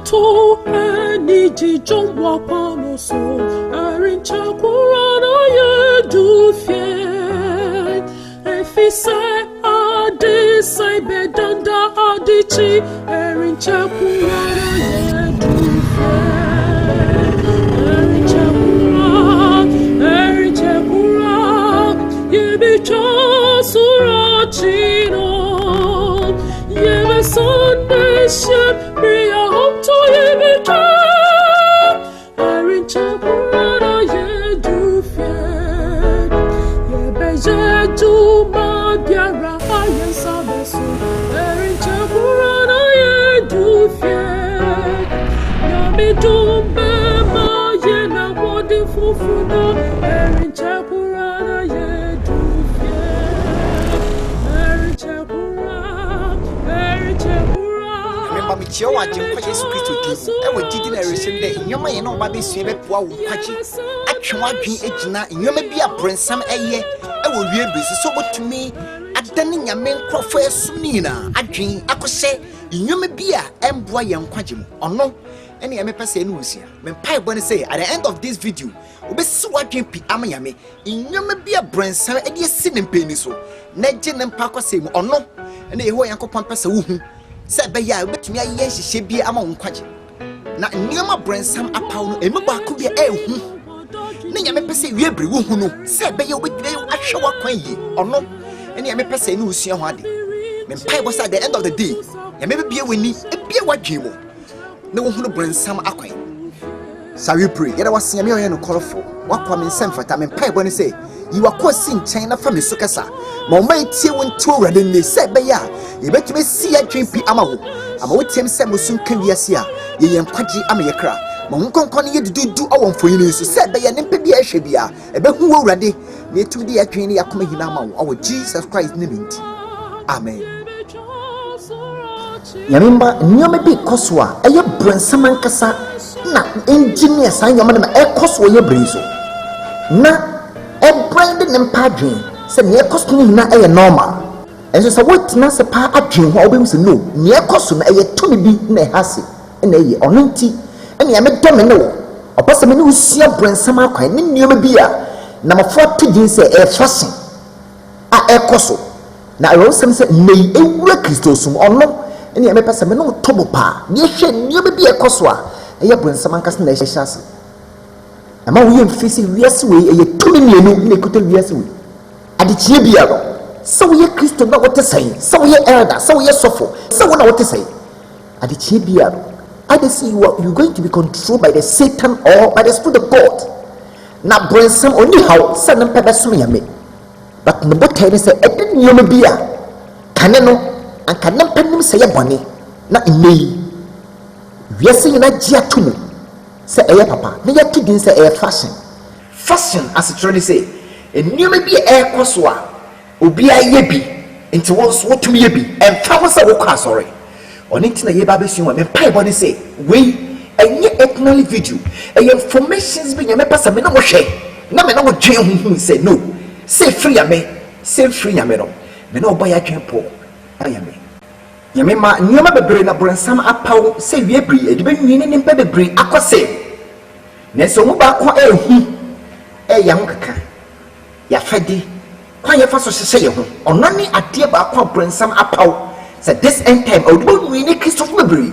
to any jijong wapano so arin chakurana ye do fear if he say adi say bedanda adichi arin chakurana ye do fear arin chakurana ye bicha surachino ye be Sunday ship bria home to ye bicha arin chakurana ye do fear ye be do ma biara ye sabeso arin chakurana ye do fear ya me do be ma ye na wodi fufuno arin chakurana ye do fear arin chakurana Mami chiwa jimpa Yesu Kristo di ewe didi na resende nyoma ye no ba be sue be poa wo kwachi atwewa dwen ejina nyoma bi abrensam eye ewe wie bresi so botumi adane nyame nkrofo esumi na adwen akose nyoma bi a emboa ye nkwaje mu ono ene ye mepese ene osia me pai bone say at the end of this video obesi wadwen pi amanyame nyoma bi abrensam ede esi ne mpeni so na je ne mpa akose mu ono ene ye ho yankopon pese wo hu se be ya obetumi aye hihye bi ama wonkwaje na nyoma brensam apaw no emeba ko bi ehu ne nyame pese wiebre wo hu no se be ya obetumi ahwe wakwan yi ono ene nyame pese ne usua ho ade me mpai bo say at the end of the day nyame be bia wani ebia wadwen mo ne wo hu no brensam akwan sa we pray yeda wasia me oye no korofo wakwa me nsem fata me mpai bo ne say yi wakosi nchen na fa me so kasa ma o mai tie won to wrade ne se be ya ye betime si adwen pi ama wo ama wo tiem se musum kan wiase a ye yenkwaji ama ye kra ma wo konkon ye dudu awon foyini so se be ya ne mpa bia hwe bia e be hu wo wrade na etum de adwen ne yakoma hina ama wo awo Jesus Christ ne minti amen yamimba nyoma bi koswa eye brensam nkasa na engineer san nyoma na e koswa ye brinso na e brand ne mpa adwen se ne ekoso ni na eye normal enso se wotina se pa adwen ho obem se no ne ekoso na eye to bi na hase na eye ono nti ene ya me do me no opase me ne usia brensam akwan ne nioma bi a na mafo atugin se e fashion a ekoso na ayo sem se nei ewura Kristo sum ono ene ya me pese me no tobo pa ne hwe nioma bi ekoso a eye brensam ankasa na ehye hase ama wo yem fisi wiase we eye to me mienu ne kuta wiase we adichie bia no so ye Kristo na wote sai so ye elder so ye sofo so na wote sai adichie bia no I see you going to be controlled by the Satan or by the Spirit of God na brensam only how sanan pebe so me but no botai say eden nyoma bia kane no anka na panim say bone na nei wiase na gia tumu say eye papa na ya tudin say eye fashion as it really say ennyoma bi ekoso a obi aye bi nti wonso wotumi ye bi emfa ho se wo kwa sorry oni nti na ye ba besu wa me pai body say we enye ethnic video informations bi nyame pasa me na wo hwe na me na wo dwen hu say no say free ya me no me na oboy adwen po ya me nyame ma nyoma bebre na brensam apaw say wie bri edibe nwini ne mpa bebre akose na so mu ba ko ehu ya nkaka ya fadi kwa ye fa so hye ye ho ono ni ade ba kwa brensam apaw say this end time odubo nwini Christopher bebre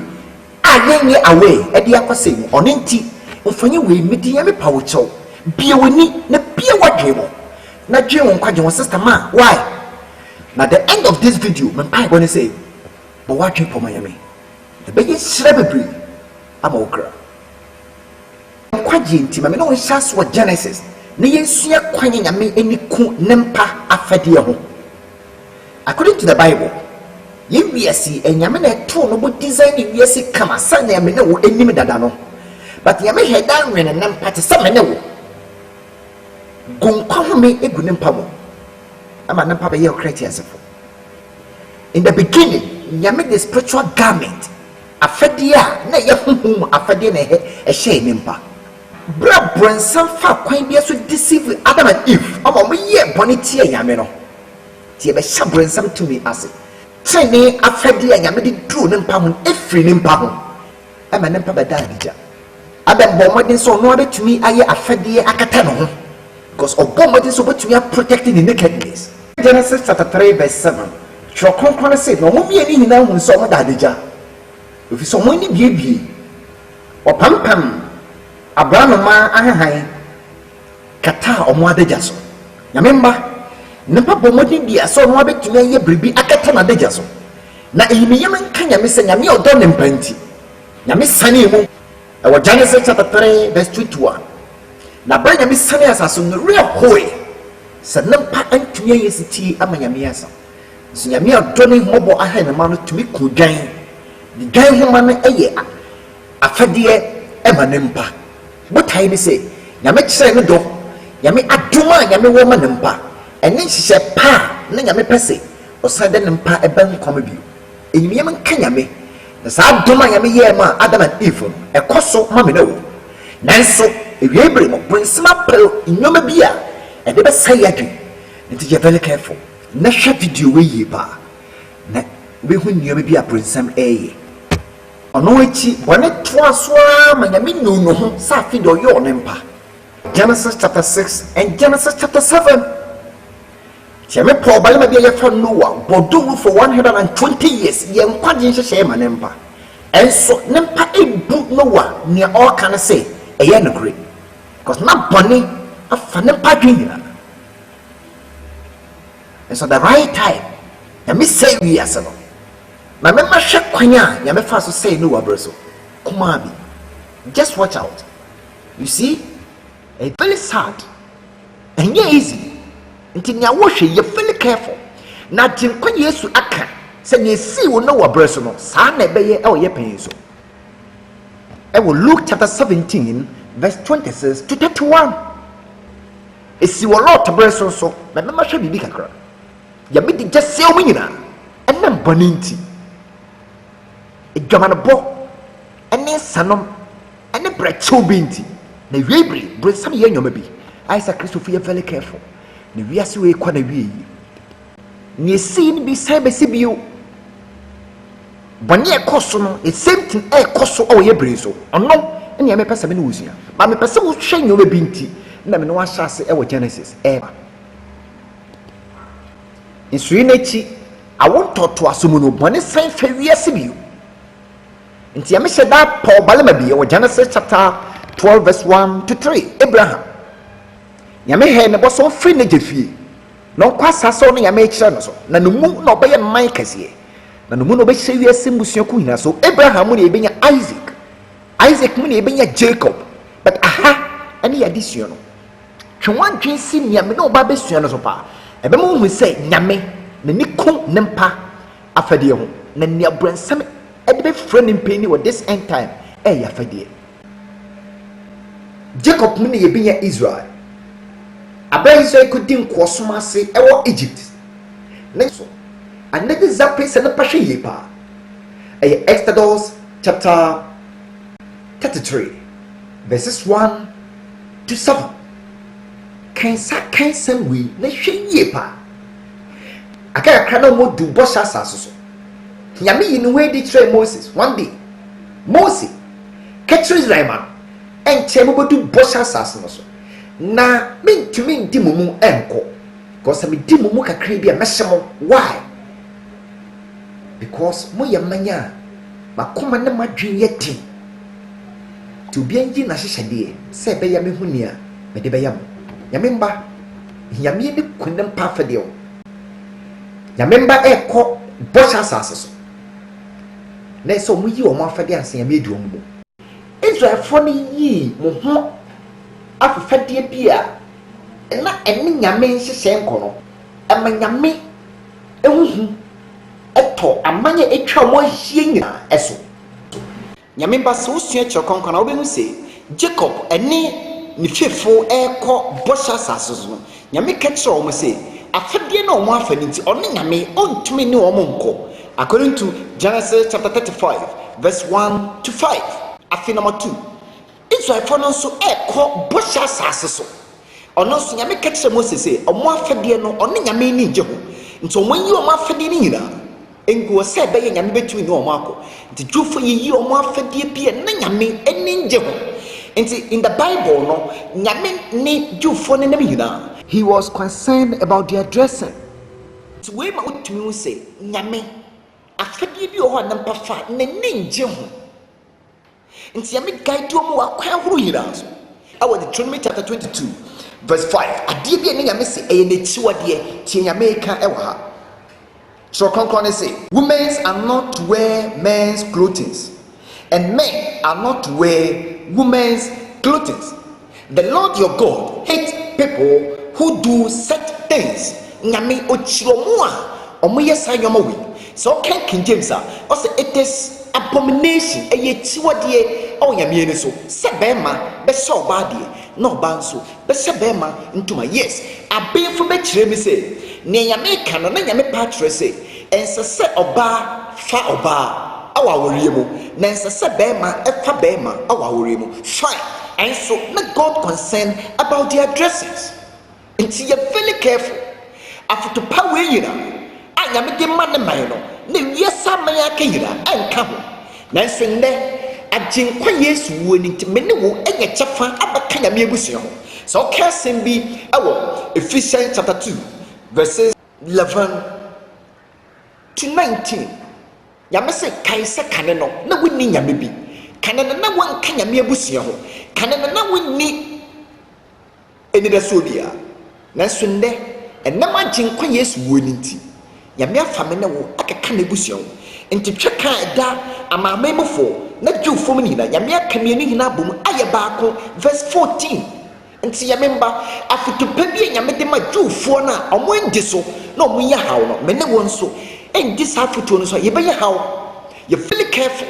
ayenye away e de akose mu ono nti mfanye we medi ya me pawo chew bie woni na bie wadwe mo na dwe won kwaje won sister ma why na the end of this video me pai go say but wadwe po mayame e be ye sire bebre ama okra kwaje nti ma me no hya so Genesis na yesua kwanye nyame eniku nempa afade ho according to the Bible ye wiase enyame na eto no bo design wiase kama sa na me ne wo enim dada no but yame hedan when nempa te sa me ne wo gonkwa ho me egu nempa mo ama nempa be ye Christians fo in the beginning nyame the spiritual garment afade a na ye honhom afade na ehye nempa bra brensam fa kwan bia so deceive Adam and Eve ama mo ye bone tie nyame no tie be sha brensam to me ase tene afade a nyame de duro ne mpa ho efri ne mpa ho ama ne mpa bɛda adagya abɛbɔ mmɔden so ɔno abɛtumi ayɛ afɛdeɛ akata no ho because ɔbɔ mmɔden so ɔbɛtumi protecting the nakedness. Genesis chapter 3 verse 7 twerɛ kronkron sɛ na ɔmo mmienu nyinaa hu sɛ ɔmo da adagya ɛfiri sɛ ɔmo ani biebie ɔpampam abraanoma ahahan kata ɔmo adagya so. Nyame mba nipa bɔ mmɔden bia sɛ ɔno abɛtumi ayɛ biribi akata n'adagya so na ɛyimiyɛm nka nyame sɛ nyame ɔdɔ ne mpa nti nyame sane mu ɛwɔ Genesis chapter 3 verse 21 na bra nyame sane asase no real hoe sɛ ne mpa antumi ayɛ sitie ama nyame asa so nyame ɔdɔ ne mmɔbɔ ahɛ ne ma no tumi ku dwan ne dwan homa no ɛyɛ afɛdeɛ ɛma ne mpa botae ne sɛ nyame kyerɛ ne dɔ nyame adom a nyame wɔ ma ne mpa ɛne nhyehyɛ pa na nyame pɛ sɛ ɔsan de ne mpa ɛbɛ nkɔm bio ɛnyimiyɛm nka nyame na saa adom a nyame yɛɛ ma Adam and Eve no ɛkɔ so ma me no wo nanso ɛwie bere mu brensem apɛl nnwoma bi a ɛde bɛsa yɛ adwen nti yɛ very careful na hwɛ video wɔ yie paa na wobɛhu nnwoma bi a brensem ɛyɛ ɔno akyi bɔne toa so a ma nyame nuu no ho sɛ afe de ɔyɛ ɔne mpa. Genesis chapter 6 and Genesis chapter 7 Tiame Paul balema bi yɛfa Noah bɔdum for 120 years yɛ nkwagye nhyehyɛ ma ne mpa ɛnso ne mpa ebu Noah nea ɔka ne sɛ ɛyɛ no kore because na bɔne afa ne mpa dwen nyina ɛnso the right time nyame sɛ wiase no na mɛma hwɛ kwan a nyame fa so sɛ Noah brɛ so kuma bi just watch out. You see, it's very sad and yeah easy nti nya wo hwe ye very careful na tinkwa Yesu aka se ne si wo no wa breso no saa na ebeye e wo ye pan so e wo Luke chapter 17 verse 26 to 31 esi wo lot breso so na me ma hwe bibi kakra ya me di gese o nyina enam bone nti edwama no bo ene sanom ene brecho bi nti na wiebri brensam ye nyoma bi Isaac Christopher ye very careful na wiase we kwa na wie ni esi ni bi sai besi bio bɔne ekoso no the same thing ekoso o ye brenso ono ene ya me pesa me no wusua ba me pesa wo hwɛ nyoma bi nti na me no ahyase e wɔ Genesis nsuri n'echi awontoto asomu no bɔne san fa wiase bio nti ya me hyɛ da Paul balema bi wɔ Genesis chapter 12 verse 1 to 3 Abraham nyame he ne boso free ne jefie no kwa sasa no nyame kire no so na no mu na obeye man kase na no mu no be hye wiase mbusuaku hina so Abraham ne ebenya Isaac mu ne ebenya Jacob but aha ene ya disua no twenwan twen si nyame no ba besua no so pa ebe mu hu se nyame na ni ko ne mpa afade ho na ne abransam ede be frɛ ne mpani wo this end time ya afade Jacob mu ne ebenya Israel abai so ikudi nkosoma ase ewo Egypt neso another zape se na pahwe ye pa Exodus chapter 33 verses 1 to 7 kansa we na hwe ye pa aka kra na mo du bosha asase so nyame yi ne we di kire Moses one day Moses catch Israel man enche mo bodu bosha asase no so na mentumi ndi mumu enko because me di mumu kakra bi a mehyemo why because mo yamanya makoma na madwen yeti to bi anji na hyehyede se be ya mehunia me de be yam yamemba yamie ni kunem pa fede o yamemba ekọ bosha asase so na so mo yi o mo afede anse yamie di o mo Israel for ni yi mo ho afefade bia na ene nyame nhyehyɛ nkɔ no ama nyame ehuhu eto amanya etwa mo ahie nyina eso nyame ba so sua kyerɛ konkɔ na obehu se Jacob ene ne hwefo ekɔ bosha asase so no nyame ka kyerɛ mo se afade na omo afani nti ɔne nyame ontumi ne omo nkɔ according to Genesis chapter 35 verse 1 to 5 afi number 2 Israel for no so ekɔ bosha asase so ono so nyame ka kyerɛ Moses se omo afade no ɔne nyame ni gye ho nti omo yi omo afade ni nyina engu se be nyame betumi no omako nti dwufo yi omo afadie bia na nyame eningje ho nti in the Bible no nyame ni dwufo ne nam yina he was concerned about their dressing. So we ma utumi hu say nyame afadie bi ho na mpafa na ningje ho nti nyame guide omo akwan horo yina so our Deuteronomy chapter 22 verse 5 adie bi ne nyame se eye na chiwade tie nyame ka e wa ha. So conclude say women are not to wear men's clothing and men are not to wear women's clothing. The Lord your God hates people who do such things. Nyame ochiromo a omo yesa yomo we. So King James say it is abomination eye chiwade o nyame ni so se be ma be so ba de no ba nso be se be ma ntuma yes abefo be kire mi say ne nyame ka no na nyame pa kire say ensese oba fa oba awa woriemu na ensese be ma efa be ma awa woriemu fine. And so na God concerned about their dresses. Nti you very careful afoto pa we yira anya me de man man no na wiesa man akayira anka ho nanso nde aginkwa Yesu wo ni nti me ne wo enye kyefa abaka nya me ebusia ho so kasem bi awo Ephesians chapter 2 verses 11 to 19 nyame se kan se kane no na wonni nyame bi kane no na wanka nyame ebusia ho kane no na wonni eni da so bia nanso nde enam aginkwa Yesu wo ni nti nyame afa me ne wo akeka na ebusia ho nti tweka da amamemfo na dwufom ni na nyame aka me ni hina bom aye baako verse 14 nti ya memba afotopa bi nyame de ma dwufo na omo ngi so na omo ya hawo no me ne won so ngi sa foto no so ye be ya hawo you feel careful.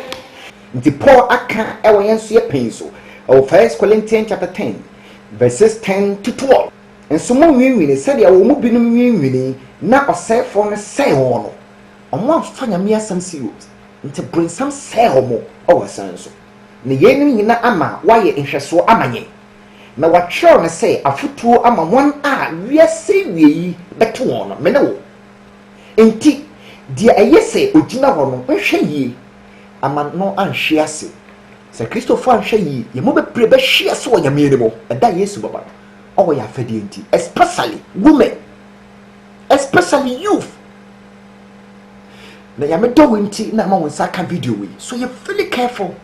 Nti Paul aka ewo yenso ye pen so o 1 Corinthians chapter 10 verses 10 to 12 nso mo nwinwini said ya wo mu binum nwinwini na osefo no sei wo no omo afa nyame asam serious nti bring some sei omo o wasan so ne yenim nyina ama waye nhweso amanye na watchero ne say afutuo ama won a wiase wieyi beto won no me ne wo enti dia ayese ogina ho no nhwe yi ama no anhwe ase se Christopher anhwe yi ye mo bepre be hwe ase wo nyame ni mo eda Yesu baba o ya fadie enti especially women especially youth na ya me do enti na ma won saka video we so you very careful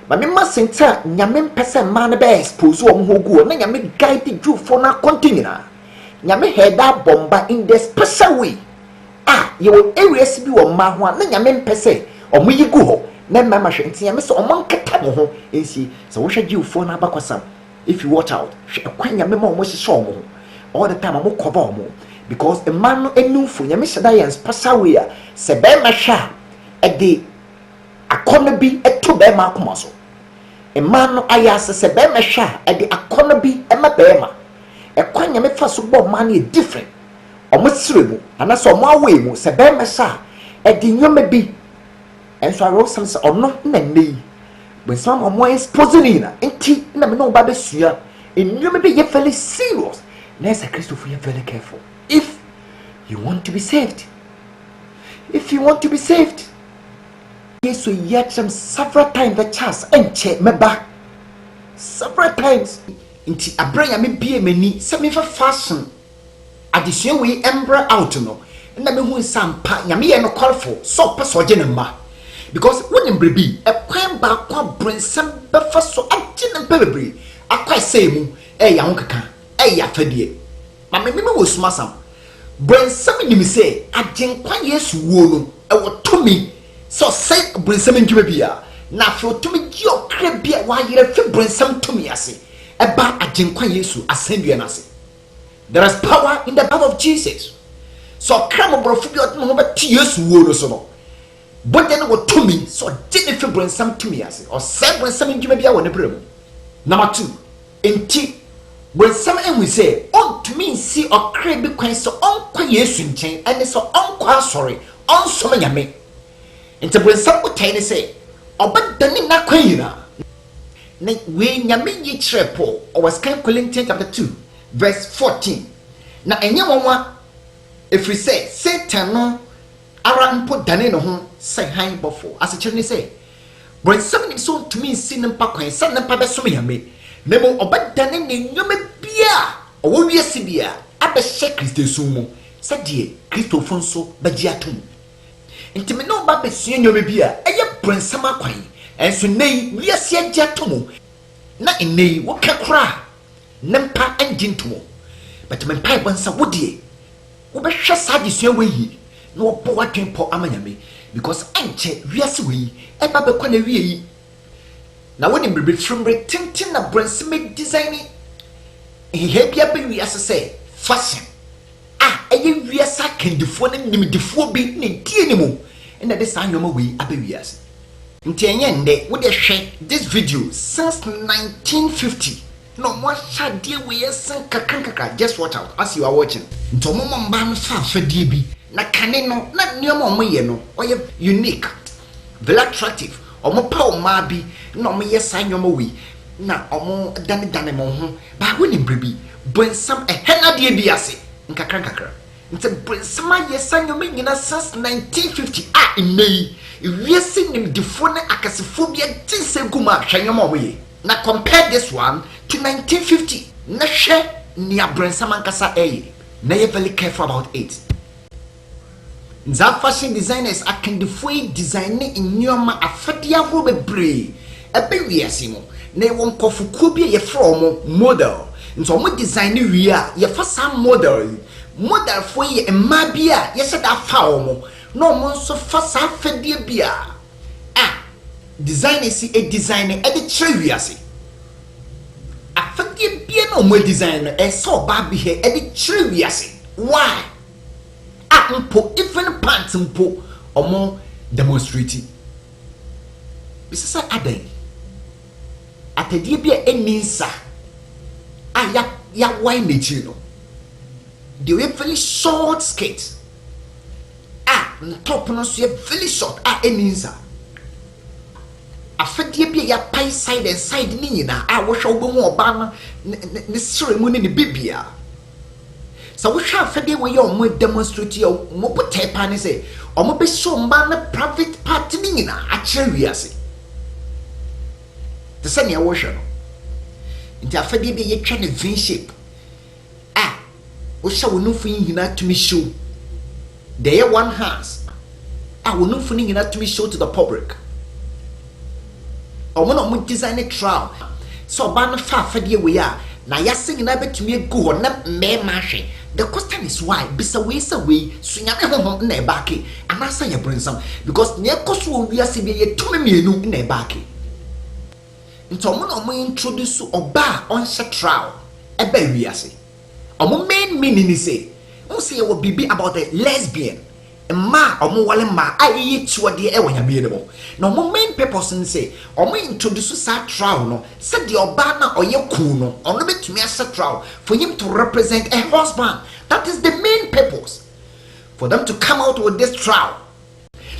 ma me masenta nyame mpese ma na be expose o mo hogu na nyame guide dwufo na continue na nyame heda bomba in the special way you areas bi wo ma ho na nyame mpese o mo yigu ho na mama hwe enti nyame so o mo nketa mo ho ensi so wo hwe dwufo na abakwasam if you watch out hwe nyame ma o mo hye mo ho all the time o mo cover o mo because a man no enufo nyame hye da yan special way se be ma hwa e de akona bi eto be ma akoma so a man no ayase se be ma hwa e de akona bi e ma be ma e kwa nyame fa so bo man e different omo siremu ana so omo awe mu se be ma hwa e de nyoma bi enso aro sam se ono na nei when some omo exposing na enti na me no ba be sua nyoma bi ye fairly serious na say Christopher you very careful if you want to be saved. Yes, so yet some several times the chance and check me back several times into a brain me be many semi for fashion addition we embra out no and me who some pa nyame no call for so pass ma because when em be a kwan ba kwa brain some be for so agin bebre akwa say mu ya honkaka ya fadie ma me was masam brain some ni me say agin kwa Yesu wo no e wo to me so say brinsam ndwuma bia na fo tumi gi okra bia wa yere fi brinsam tumi ase e ba agenkwa Yesu asendua na ase. There is power in the blood of Jesus. So kram brofu bi odmo ba ti Yesu wo no so no bode no tumi so gene fi brinsam tumi ase o say brinsam ndwuma bia wo ne brem. Number 2 enti brinsam enwi say on tumi nsi okra bi kwan so onkwa Yesu nchen ene so onkwa sorry onso nyame nti brinsam utai say obadani na kwanyina na we nyame yi trepo o was kan Corinthians chapter 2 verse 14 na enye wonwa If we say Satan no aran po dane no ho say han bofo as a say when something so to me sin mpa kwan san mpa be so me yame na mo obadane ne nyoma bia owo wiase bia abehye Kristo sumo sadie Kristo fonso bagia tom ntime no ba besua nyoma bia eye brensama kwan enso nei wiase agia tom na enei wo kakra nempa angintomo but me pai bonsa wodie wo behwe sadesua weyi na wo bo wadwenpo amanyame because anche wiase weyi eba be kwa na wiyi na woni mbrebe frumbre tintin na brensame design he bia be wiase say fashion eye wiase akandifo na nimdifo bi ne die ne mu na de san yoma weyi abe wiase nti enye nde wo de hwe this video since 1950 no mo shade we yesen kakanka just watch out as you are watching nto mo mba no fa afadie bi na kane no na nneoma mo ye no oye unique very attractive omo pa o ma bi na omo yesa nneoma we na omo dane mo ho ba woni brebi bonsam ehenade bi ase nkakanka nti bonsam yesa nneoma nyina since 1950 inei wiase nim defo na akasefo bi atinse guma hwanyoma omo ye. Now compare this one to 1950. Na hwe ni abrensama nkasa na ye very careful about it. Nza fashion designers akandifo design in nyoma afadia ho bebre ebe wiase mo na won kofukuo bi ye from model nso mo design wi a ye fa sam model fo ye emma bi a ye se da fa mo no mo nso fa sa afadie bi a designer si a designer e de chere wiase afadie bia na mo designer e so ba bi he e de chere wiase why mpo even pants mpo omo demonstrate bisasa adan atadie bia eninsa ya wine nechi no they were very short skirt top no so very short eninsa afadie bia ya pai side and side ni nyina wo hwe wo mu oba no ne sere mu ne bibia so wo hwe afadie we ye omo demonstrate yo mo pote pa ne say omo be show mba na private part ni nyina a kire wiase te se ne wo hwe no nti afadie bia ye twa ne v shape wo hwe wo nufu nyina to me show there one hands wo nufu nyina to me show to the public omo mo design a trial so ban fa afadie we ya na yase nyina betumi egu ho na me ma hwe the question is why bisa we say we sunyame ho na e baake anasa ya brensam because ne ekoso wo wiase bi ye tumi mienu na e baake nto mo introduce oba on hye trial e ba wiase omo main meaning is say mo say wo bibi about the lesbian ma omo wale ma ayi chiwode e wanyame ne mo na omo main purpose n say omo introduce sa trial no said the oba na oye cool no ono betumi asa trial for him to represent a husband. That is the main purpose for them to come out with this trial.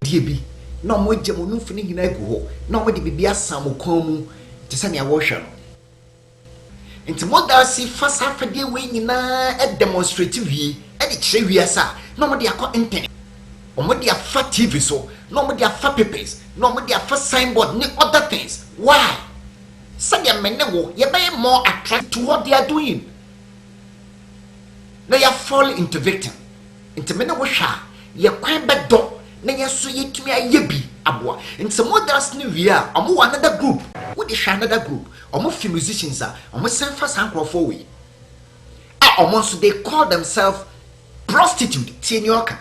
Die bi na omo jemo no fini hina egu ho na omo de bibia sam kwan mu te se ne awo hwe no enti model si fasa afade we nyina e demonstrate wi e de kire wi asa na omo de akọ internet omo de afa TV so no omo de afa papers no omo de afa signboard ni other things. Why? Say ya menwo ye be more attracted to what they are doing. Na ya fall into victim. Into menwo hwa ye kwan be do na ye so ye tumi aye bi aboa. Into models ni wi a omo another group. We dey hwa another group. Omo fi musicians a omo sen fa sankrofo we. Omo so they call themselves prostitute tinyoka.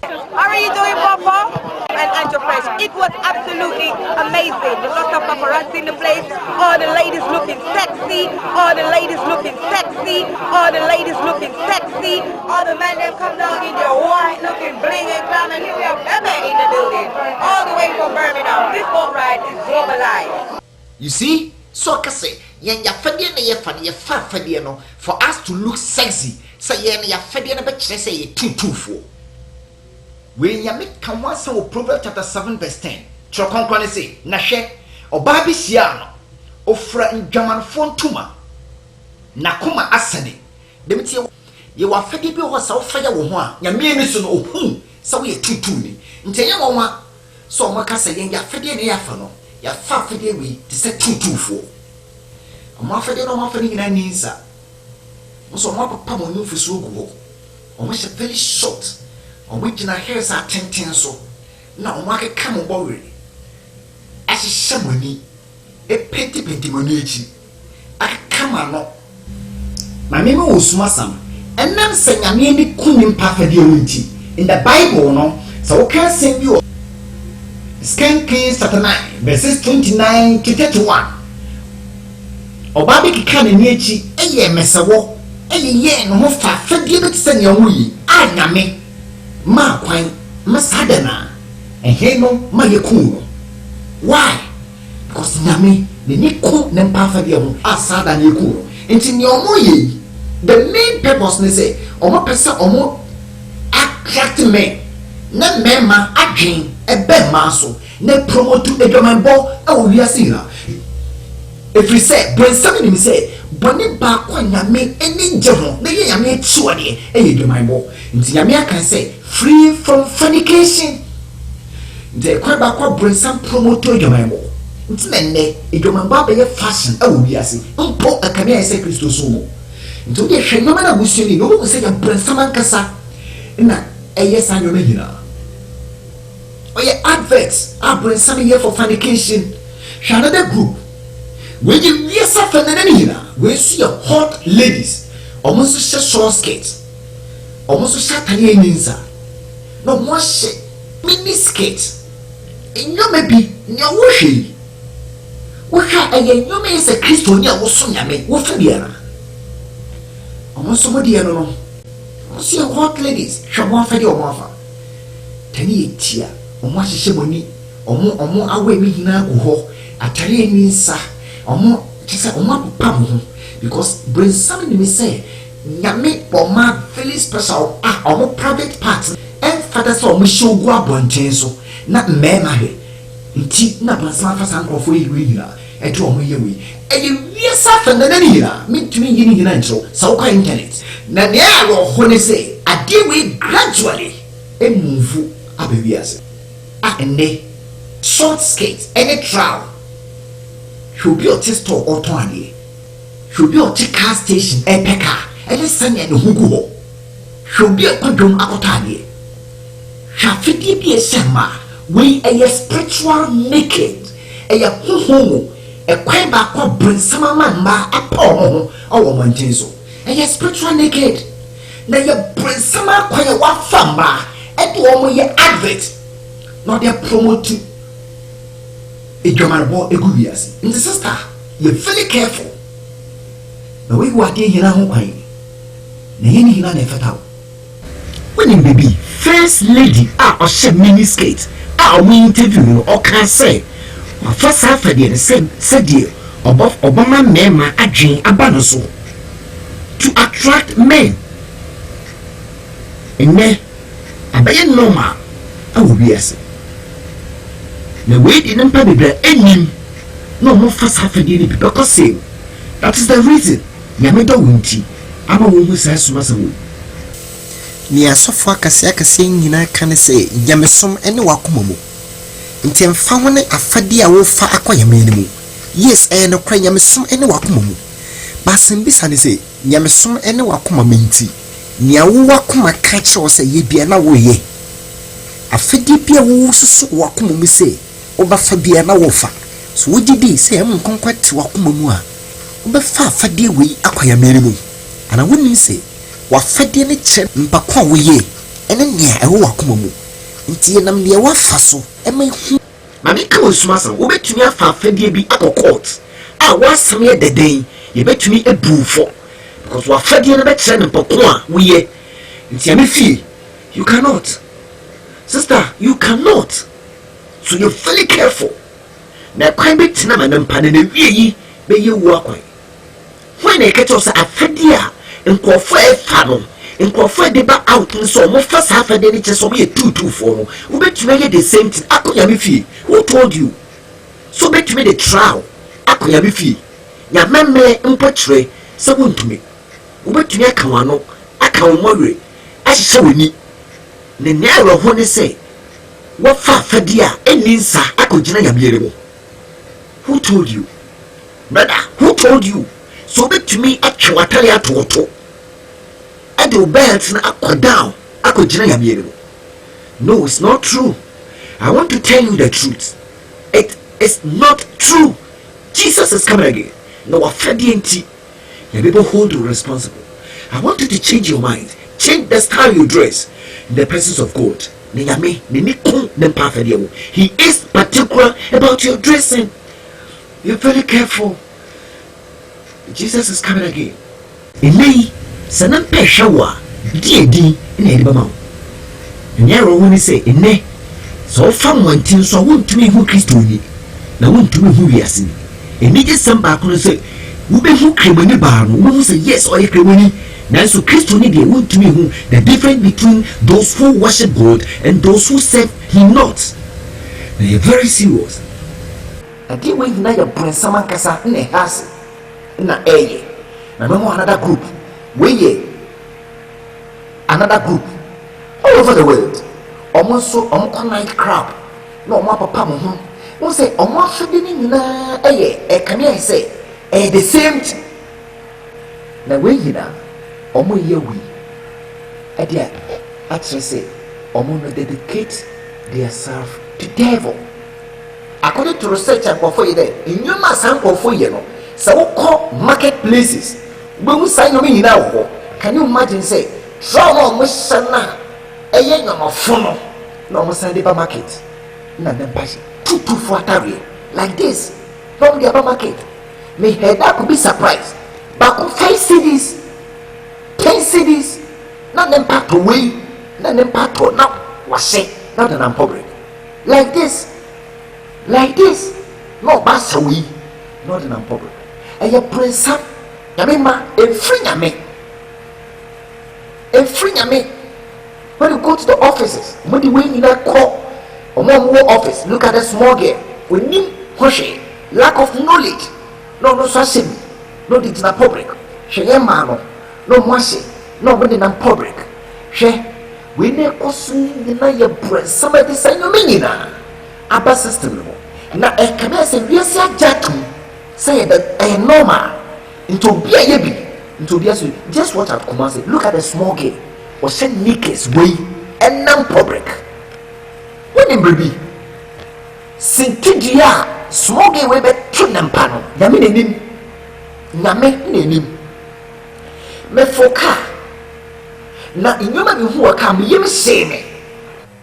How are you doing, Papa? And Enterprise. It was absolutely amazing. Lots of paparazzi in the place. All the ladies looking sexy. All the ladies looking sexy. All the ladies looking sexy. All the men that come down in their white looking bling and clown and New York. In the building. All the way from Birmingham. This boat ride is globalized. You see? So kase yen ya fadie na ye fadie ye fa fadie no for us to look sexy. Say yen ya fadie na be kire say ye tutufo. We yame kan wasa wo Proverbs chapter 7 verse 10. Tro konkon say na hwe oba bi hia no ofra ndwamanfo ntuma na koma asane dem tie ye wa fede bi ho sa wo fa ya wo ho a nyame ni so no ohu sa wo ye tutu ni ntenye wo wa so mo ka se yen ya fede ne ya fa no ya fa fede wi ti se tutufo mo fede no mo fede nyina ni nsa mo so mo papa mo nfu so ogu ho mo she very short o mo gina hair sa tenten so na o mo akeka mo bowre ahihye moni penti moni echi akeka ma no ma me mo osuma sam enam se nyame ni kunim pafade wonti in the Bible no so we can send you Second Kings chapter 9 verses 29 to 31 obabe kika na ni echi eye mesewo eye no ho fa fadie be tse ne ho yi anyame ma kwan masadana ehe no ma yeku why because nyame ni ku ne mpa fadie ho asada na yeku enti ne omo yi the main purpose ne say omo pesa omo attract men na mema adwen ebe ma so na promote edwambo e wo wiase na if we say when somebody me say boni ba kwa nyame eni je ho na ye nyame chiwo de e edwambo nti nyame aka say free from fornication de kwa ba kwa brensam promote edwambo nti na ne edwambo ba ye fashion e wo wiase mpo akame ya say Kristo so mo nti o de hwe nyama na busuni no mo say ya brensam ankasa na yes and you oh yeah, adverts are bring some here for fornication. Another group when you yes after we see a hot ladies almost short skirts, almost short ninza. No more shit mini skirts. And you may be near washing. What you may say Christo near Wosunyame, Wofabiana. Almost somebody I don't know. See hot ladies, Shawan Fadi or Mafa. Tani tia, or Mashi Shemoni, or more away me hina go, a Tari Nisa, or more Tessa or Mapamu, because bring something me say, Yame or ma very special, or more private parts, and father saw me show go up on Tenso, not Memahe. Indeed, not Masafas uncle for you, and to me, and you yes after the Nania, meet to me in the so kind internet. Na nearo hone say ade we gradually move abewiase ene short skirts any trial should be a test or tonade should be a car station epeka any sanya no hugu ho should be a kwadom akotade hafidi bi esema we a spiritual naked a huhu e kwan ba kwa brinsama mamba apa ho o mantenso and spiritual naked. Now you bring some quite what famba and to your advert. Not they promote a German boy a good years. In the sister, you're very careful. The way you are here now, why? Nahini na nefata. When in baby, first lady or she mini skate. We interview or can say. First half of the same said you above Obama mema adjin abanoso. To attract men. And then, I bet normal. I will be as the way didn't pay the ending. No more fast half a day because say that is the reason. Yameda Winti. I'm a woman says Masamu. Near so far Cassiaca saying, I can say, Yamesom and Wakumo. In 10 found a fadia will far acquire minimum. Yes, and a cry Yamesom and Wakumo. Basin Bissani say, Yamesom and Wakuma minty. Nia Wakuma catch or say ye be an away. A fedipia woo so Wakumu say, Oba Fabiana Wofa. So would you be say I'm conquered to Wakumua? Oba far fadia we acquire minimum. And I wouldn't say, What fadia nature mpakwa we and then near a Wakumu. Intianam near what faso, and my Mammy comes, Master, who bet to me a far fadia be apple court. I was some year the day. You bet to me a boo for because what Fadi and a send pokwa we ye. You cannot, sister, you cannot. So you're very careful. Now, quite bit Tinam and Panin, ye may you walk away. When I catch us a Fadia and call for a fathom and call for the back out and so more first half a day just so be a 2-2-4. Who bet you make the same thing? Akuyamifi, who told you? So bet you made a trial. Akuyamifi. Ya meme mpotre sabun to me. Ubetumi aka wano aka wo mɔre ahyehyɛ w'ani na nea ɛwɔ ne sɛ wɔfa afɛdeɛ a ɛnni nsa akɔgyina yameere mu. Who told you? Brother, who told you? So betumi atwe watare atoto ade wo belt na akɔ down akɔgyina yameere mu. No, it's not true. I want to tell you the truth. It is not true. Jesus is coming again. No afɛdeɛ nti you people hold you responsible. I want you to change your mind. Change the style you dress in the presence of God. He is particular about your dressing. You're very careful. Jesus is coming again. Inay sanam pe shawa di ina ediba ma. Nyaro woni say ine so fam wantin so wontumi hu Kristo ni na wontumi hu wiase. Eni je samba ko say wo be hu kremani ba no wo say yes or kremani. Now, so Christo need want to me who the difference between those who worship God and those who serve Him not. They are very serious. I didn't wait now your brain someone kasa in a house na eye. Na no another group. We another group all over the world. Almost so night crowd. No more papa mo. Who say almost feeding na eye. Can I say the same thing. Now we na omo yewi adia actually say omo no dedicate themselves to devil. According to research and for you there in your sample for you know so call marketplaces we sign no mean now. Can you imagine say trauma musana eye nyoma fono no mo send the market na dem pass tutu for atari like this from the market me head that could be surprised but 5 cities 10 cities, not them part away, not them part to now, was it, not an public. Like this, no pass away, not an public. And you praise up, Yamima, a free yame. When you go to the offices, when you win in that call, or more office, look at the small girl, we need Hoshe, lack of knowledge, no such no it's not public. She mano. No mercy, no one in public. She, we never deny your breast. Somebody say no meaning. Abba system. Now, I can say, we are Jatum. Say that I am normal. Into be a yebi. Into be a just what I've come and say. Look at the small game. Or send Nick's way and non public. When in baby, Sintidia, small game way back to Nampano. Yamin, Name. Me foka na inyoma bi hu waka me yem se me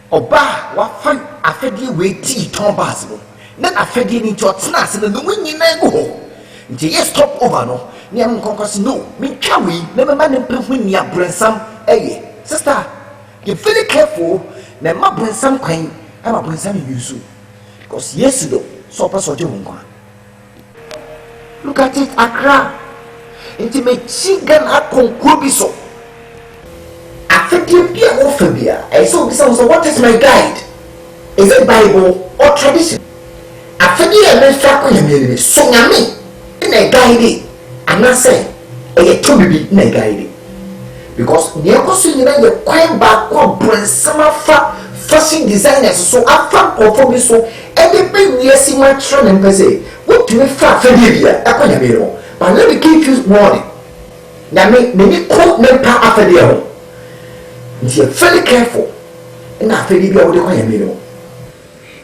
oba wa fan afedie we ti ton basbo na afedie ni nti otena ase na no nyina go ho nti yes stop over no ne am konkosi no me twa we na me ma ne mpehun ni abrensam eye sister you very careful na ma brensam kwan ama brensam yusu because yes do so pass oje ho. Look at it, Accra. Intimate chigan a conclubiso. Affecting Pia or Fabia. I saw this also. What is my guide? Is it Bible or tradition? Affecting a man frapping him, so yummy in a guide. I'm not saying a to be in a guide because near Cosin, you're quite back or brand summer fashion designers. So I found for me so every year see my trend and say, what do you fat Fabia? I can't have but let me give you warning. Now, me quote me pa after the other. You're very careful. And I feel you are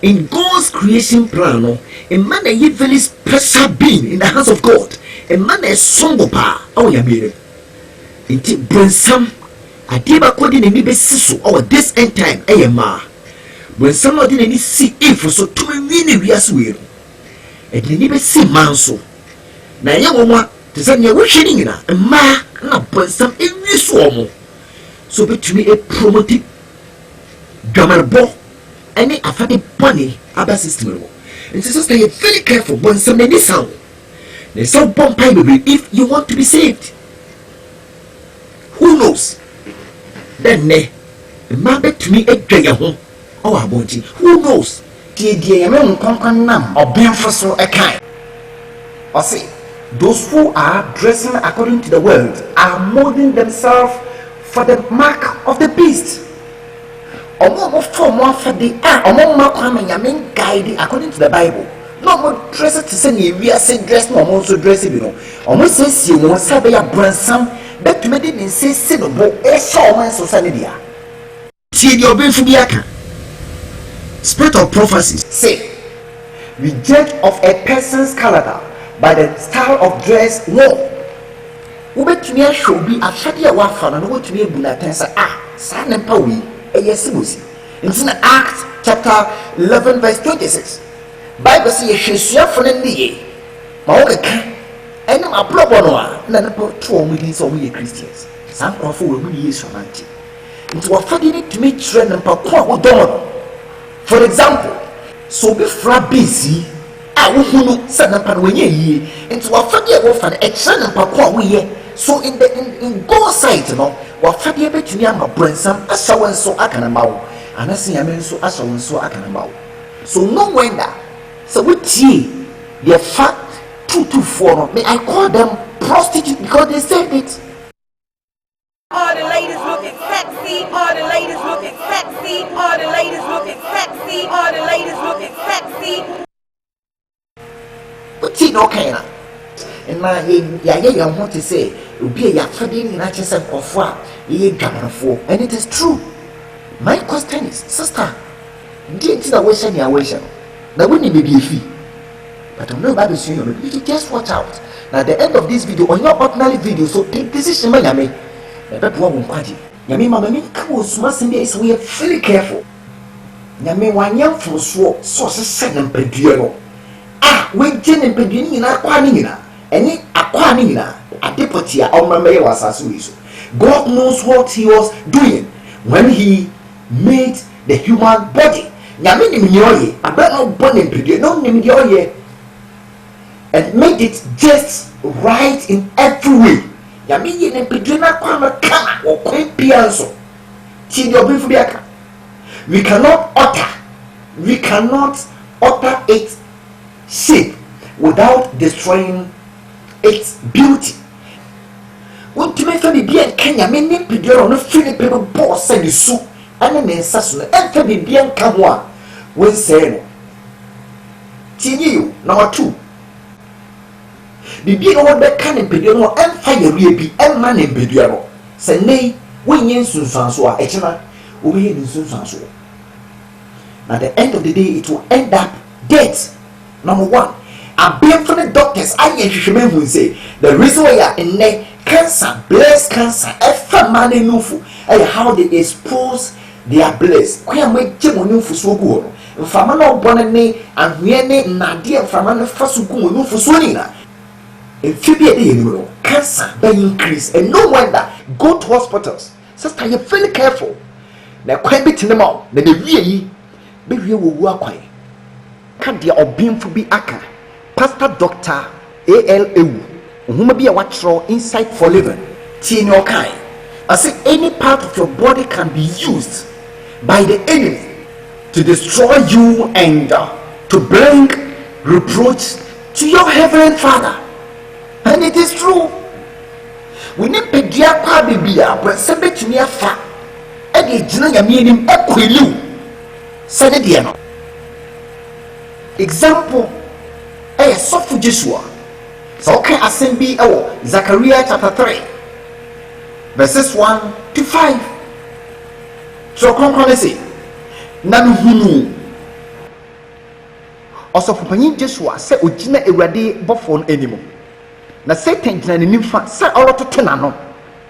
in God's creation plan, a man a very special being in the hands of God. A man a somber pa. Oh, ya made it. Bring some. I did not in any basis or this end time. Ma. When somebody didn't see if so to me, we are sweet. And you never see man so. Na ye woma te se ne wo hwini nyina ma na bonsam ewi so mo so betumi e promote dwamarbo any afade boni aba system no and sister you very careful bonsam na ni sound they so bomb baby if you want to be saved. Who knows then ne ma betumi e dwa ho o abonti who knows die ye me nkonkon nam obenfo so e kan o say those who are dressing according to the world are molding themselves for the mark of the beast. Omo form for the omo makwa nyame guide according to the Bible. No more dress to say we are saying dress no more so dress you know. Omo say no sabe ya bransam that made in say sin no e so man society dia. See the obenfu biaka. Spirit of prophecy say we judge of a person's character by the style of dress no. Wobetumi ahwe bi afade a wafa no wotumi ebu na tensa sa nempa wi eyesimusi. In Acts chapter 11 verse 26. Bible say yehwesuafo no niye ma wo keka enam abrobo no a na ne to o mudi so we Christians san krofo we mu Yesu manti nti wafade ni tumi kire nempa ko a wodon. For example, so be fra busy wo hunu se nempa no wenye yie nti wafade e wo fa e kire nempa ko a wo ye. So in God's sight no wafade e betumi ama bransam asawo nso akanama wo anase yame nso asawo nso akanama wo. So no wonder. So we see the fact 224. May I call them prostitutes because they said it. All the ladies looking sexy. All the ladies looking sexy. All the ladies looking sexy. All the ladies looking sexy. But see no kind of. And my yeah want to say will be a yafadin in actual sense of what ye gamma for, and it is true. My question is, sister, didn't I wish any awation? Now wouldn't be a fee. But I'm not about to see you just watch out. Now at the end of this video, on your ordinary video, so take decision my yame. But one party. Yami mama me must be is we are very careful. Yami one young for so second peduano. We gen peduini in aquanina. Any aquanina. A deputy on my mayor was as God knows what he was doing when he made the human body. Nyame nim nyoye abana born in pedio no nim nyoye and made it just right in every way. Nyame ye nim pedio na kwa no kana wo kwen pianso ti dio bifu biaka. We cannot alter its shape without destroying its beauty. What to make me be a Kenya nim pedio no feel people boss send you soup and men sasso and be bien kamwa. When say you number 2. Bibi no one can in pedio no and fire be and man in pedio. Say nay, when yen soon so a echina, we in soon so. At the end of the day, it will end up death. Number 1. A being from the doctors, I will say the reason why you are in there cancer, breast cancer, every man in Nufu, and how they expose their blessed. Why am I Jimonu for so good? Famano Bonane and Vienne Nadia Famano Fasuku no for Sonina. If you be cancer by increase, and no wonder go to hospitals. Sister, you're very careful. Now, quite bit in the mouth, then the VA, baby will work away. Can't dear or beam for be aka. Pastor Doctor A.L.A. whom be a watcher inside for living. Teen your kind. I say any part of your body can be used by the enemy to destroy you and to bring reproach to your heavenly Father. And it is true. We need pedia kwa bibia but sembe tumi afa e de gina yame nim ekwelu sane de no. Example sofu Joshua. So okay assembly Zechariah chapter 3 verses 1 to 5. So come say na hunu osofu panyin Joshua se ogina ewrade bofo no animo na Satan gina ne nimfa se orototo na no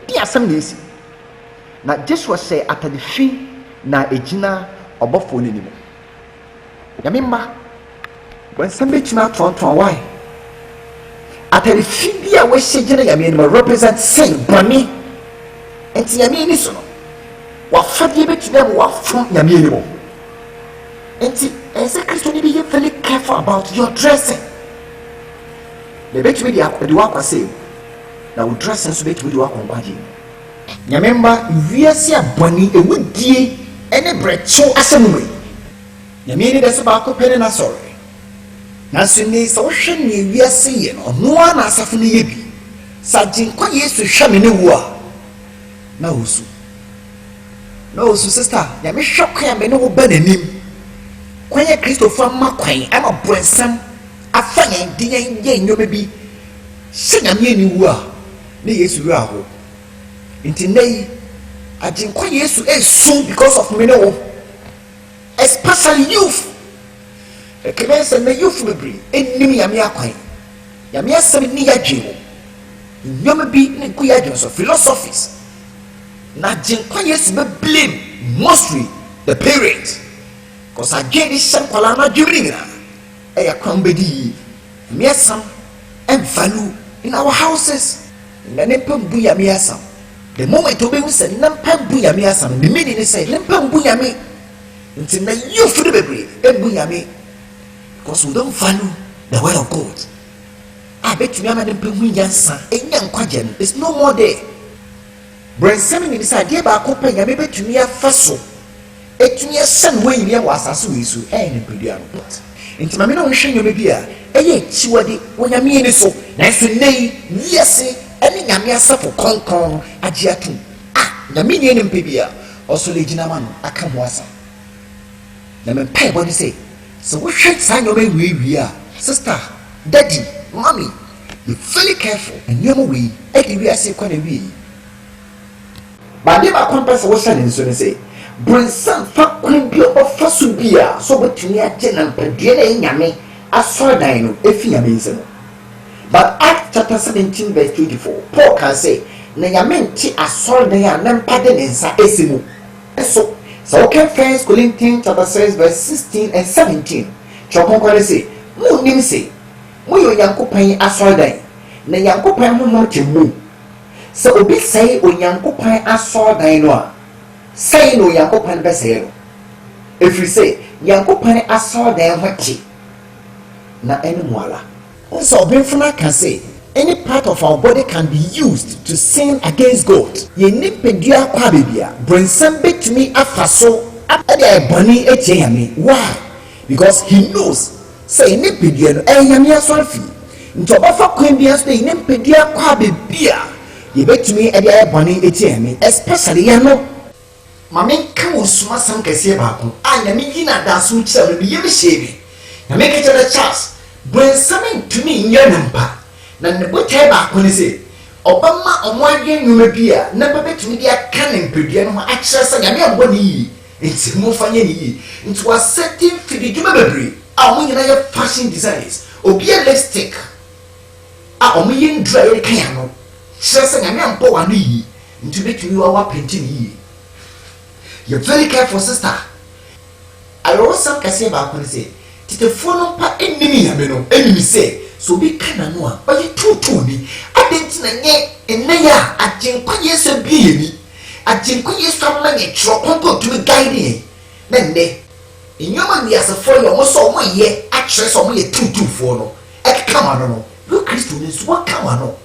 di asem na esi na Joshua se atadefi na egina obofo no animo yamemba when somebody china tonton why atadefi bia we shegina yame animo represent sin bani enti yame ni so no wa fadie betina wa from yame animo. And as a Christian, you be very careful about your dressing. The bet me the work I say. Now dressing so bet me the work on body. Remember, we are see a bunny a wood dear and a bread so assembly. You mean that's about opening a sorry. Now, Sunday, so shall we are seeing or no one as a funny. Sajin quite used to shaman war. Now, no so sister ya me hwekwa ya me no wo ba nanim kwanye Christopher makwan ama brensam afanya ndiyan ye nyoma bi se nyame ni wu a ne Yesu wu aho nti nei ajinkwa Yesu soon because of me no especially youth ekebe se me youth be enim yame akwan yame asem ni yadwe nyoma bi ne ku yadwe so philosophies na jinkwa Yesu be blame mostly the parents because again this some kwala na dwiri na e yakwan bedi me asam and value in our houses na ne pambu yame asam the moment obe hu se nampa bu yame asam the meaning is say nampa bu yame until na you for the baby ebu yame because we don't value the word of God. I bet you amana nampa hu yansa enya nkwaje no it's no more there. Brensam ni bisa de ba ko pa yame betumi afaso etumi asan we yime wa asase we su ne pedua no nti mame na wo hwe nyome bia eye chiwade wonyame ni so na so nei wiase ene nyame asafo konkon agye atum nyame ni ne mpebia oso le gina ma no aka mo asa na me pai boni say so wo hwe sa nyome wi a sister daddy mommy you very careful and nyome wi e di wiase kwa na wi ba de ba kompasa wo hwe ne so ne say brensam fa kwan bi ofaso bia so betumi agye na mpadua na nyame asordan no efi nyame nse no. But Acts chapter 17 verse 24 Paul can say na nyame nti asordan a na mpade ne nsa esimu so okay, 1 Corinthians chapter 6 verse 16 and 17 chokonkore say mu nim say mu yo yankopan asordan na yankopan ho no temu so obi say onyankopan asordan no a say no yankopan be say no if you say yankopan asordan ho ti na ene mwala so benfuna can say any part of our body can be used to sin against God. Ye ni pedua kwa bebia brensam betumi afaso ade boni etie yame. Why? Because he knows say ni pedua no yame asorfi nti obafa kwan bia so ni pedua kwa bebia ye betumi ade boni etie yame, especially ya no mame kan osuma sam kese ba ko anyame yina daso kira no ye be shebe na make it the chance brensam ntumi nya nampa na ne botai ba ko ne se obama omwadwe nwuma bia na babetumi dia ka ne mpedua no a kire sa nyame ambo ne yi nti mo fanye ne yi nti wa setting fidi djuma bebre a mo nyina ye fashion designers obi elastic a omo ye ndra ye kan ya no kire sa nyame ambo wa no yi nti betumi wa penti ne yi. You're very careful sister. I also can say about ko ne se titefo no pa enimi ya me no enimi say so bi kana no a oye tutu ni adenti na nye enaya ajenkwa yeso bi yemi ajenkwa yeso amma nye tro konko to guide na nne enyoma ni asefo yo mo so mo ye a kire so mo ye tutu fo no e kama no no Christo ni so kama no.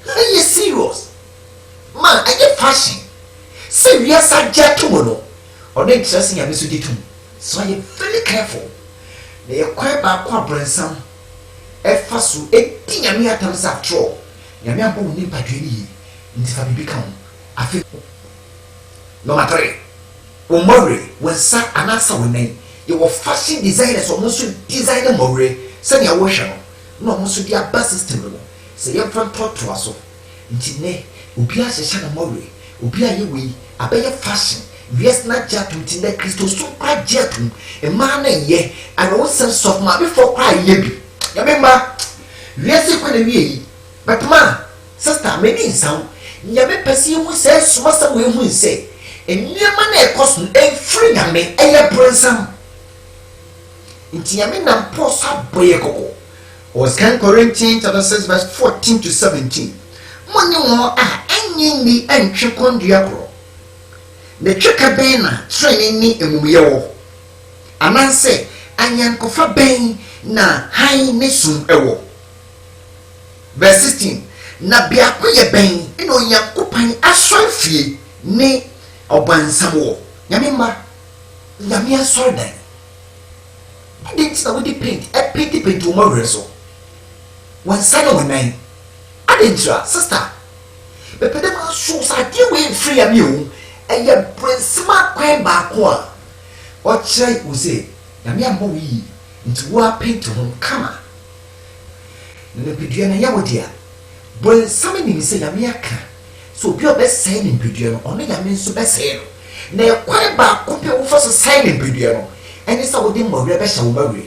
Are you serious man? I get fashion say we are sajja to no or then trust ya me so ditum. So you very careful. They quite ba kwa brensam efa so eti nyame atam sa tro nyame abo ni padwe ni nti fa bibi kan afi no matter o more when sa anasa wonen you were fashion designers or so designer more say ya wo hwe no no so dia bus system no say ya front to aso nti ne obi a hye na more obi a ye we abeye fashion yes na jatum ti na Kristo so kwa jatum e ma na ye and one sense of ma before kwa ye bi ya memba yes kwa na wi but ma sister me ni nsaw ya me pesi hu se suma sa we hu se eniama na ekoso e free na me e ya brensam nti ya me na posa boye koko was 2 Corinthians chapter 6 verse 14 to 17 money wo a anyi ni antwe kondua kro the cheka ben na training ni emuye wo ananse anyankofa ben na hai ne sum ewo. Verse 16 na biako ye ben ina onyankopan asofie ne obansam wo nyame ma nyame asordan adenti na we paint e paint wo ma so one side of nine adentra sister bepede ma show sa die we free am you ɛyɛ brensma kwan baako a ɔkyerɛ wo sɛ nyame ambɔ wo yi nti wo apɛnti ho kama na pedua no yɛ wo deɛ brensam nim sɛ nyame aka so obi a ɔbɛsɛe ne pedua no ɔno nyame nso bɛsɛe no na ɛkwan baako pɛ wofa so sɛe ne pedua no ɛne sɛ wode mmɔwerɛ bɛhyɛ wo mawerɛ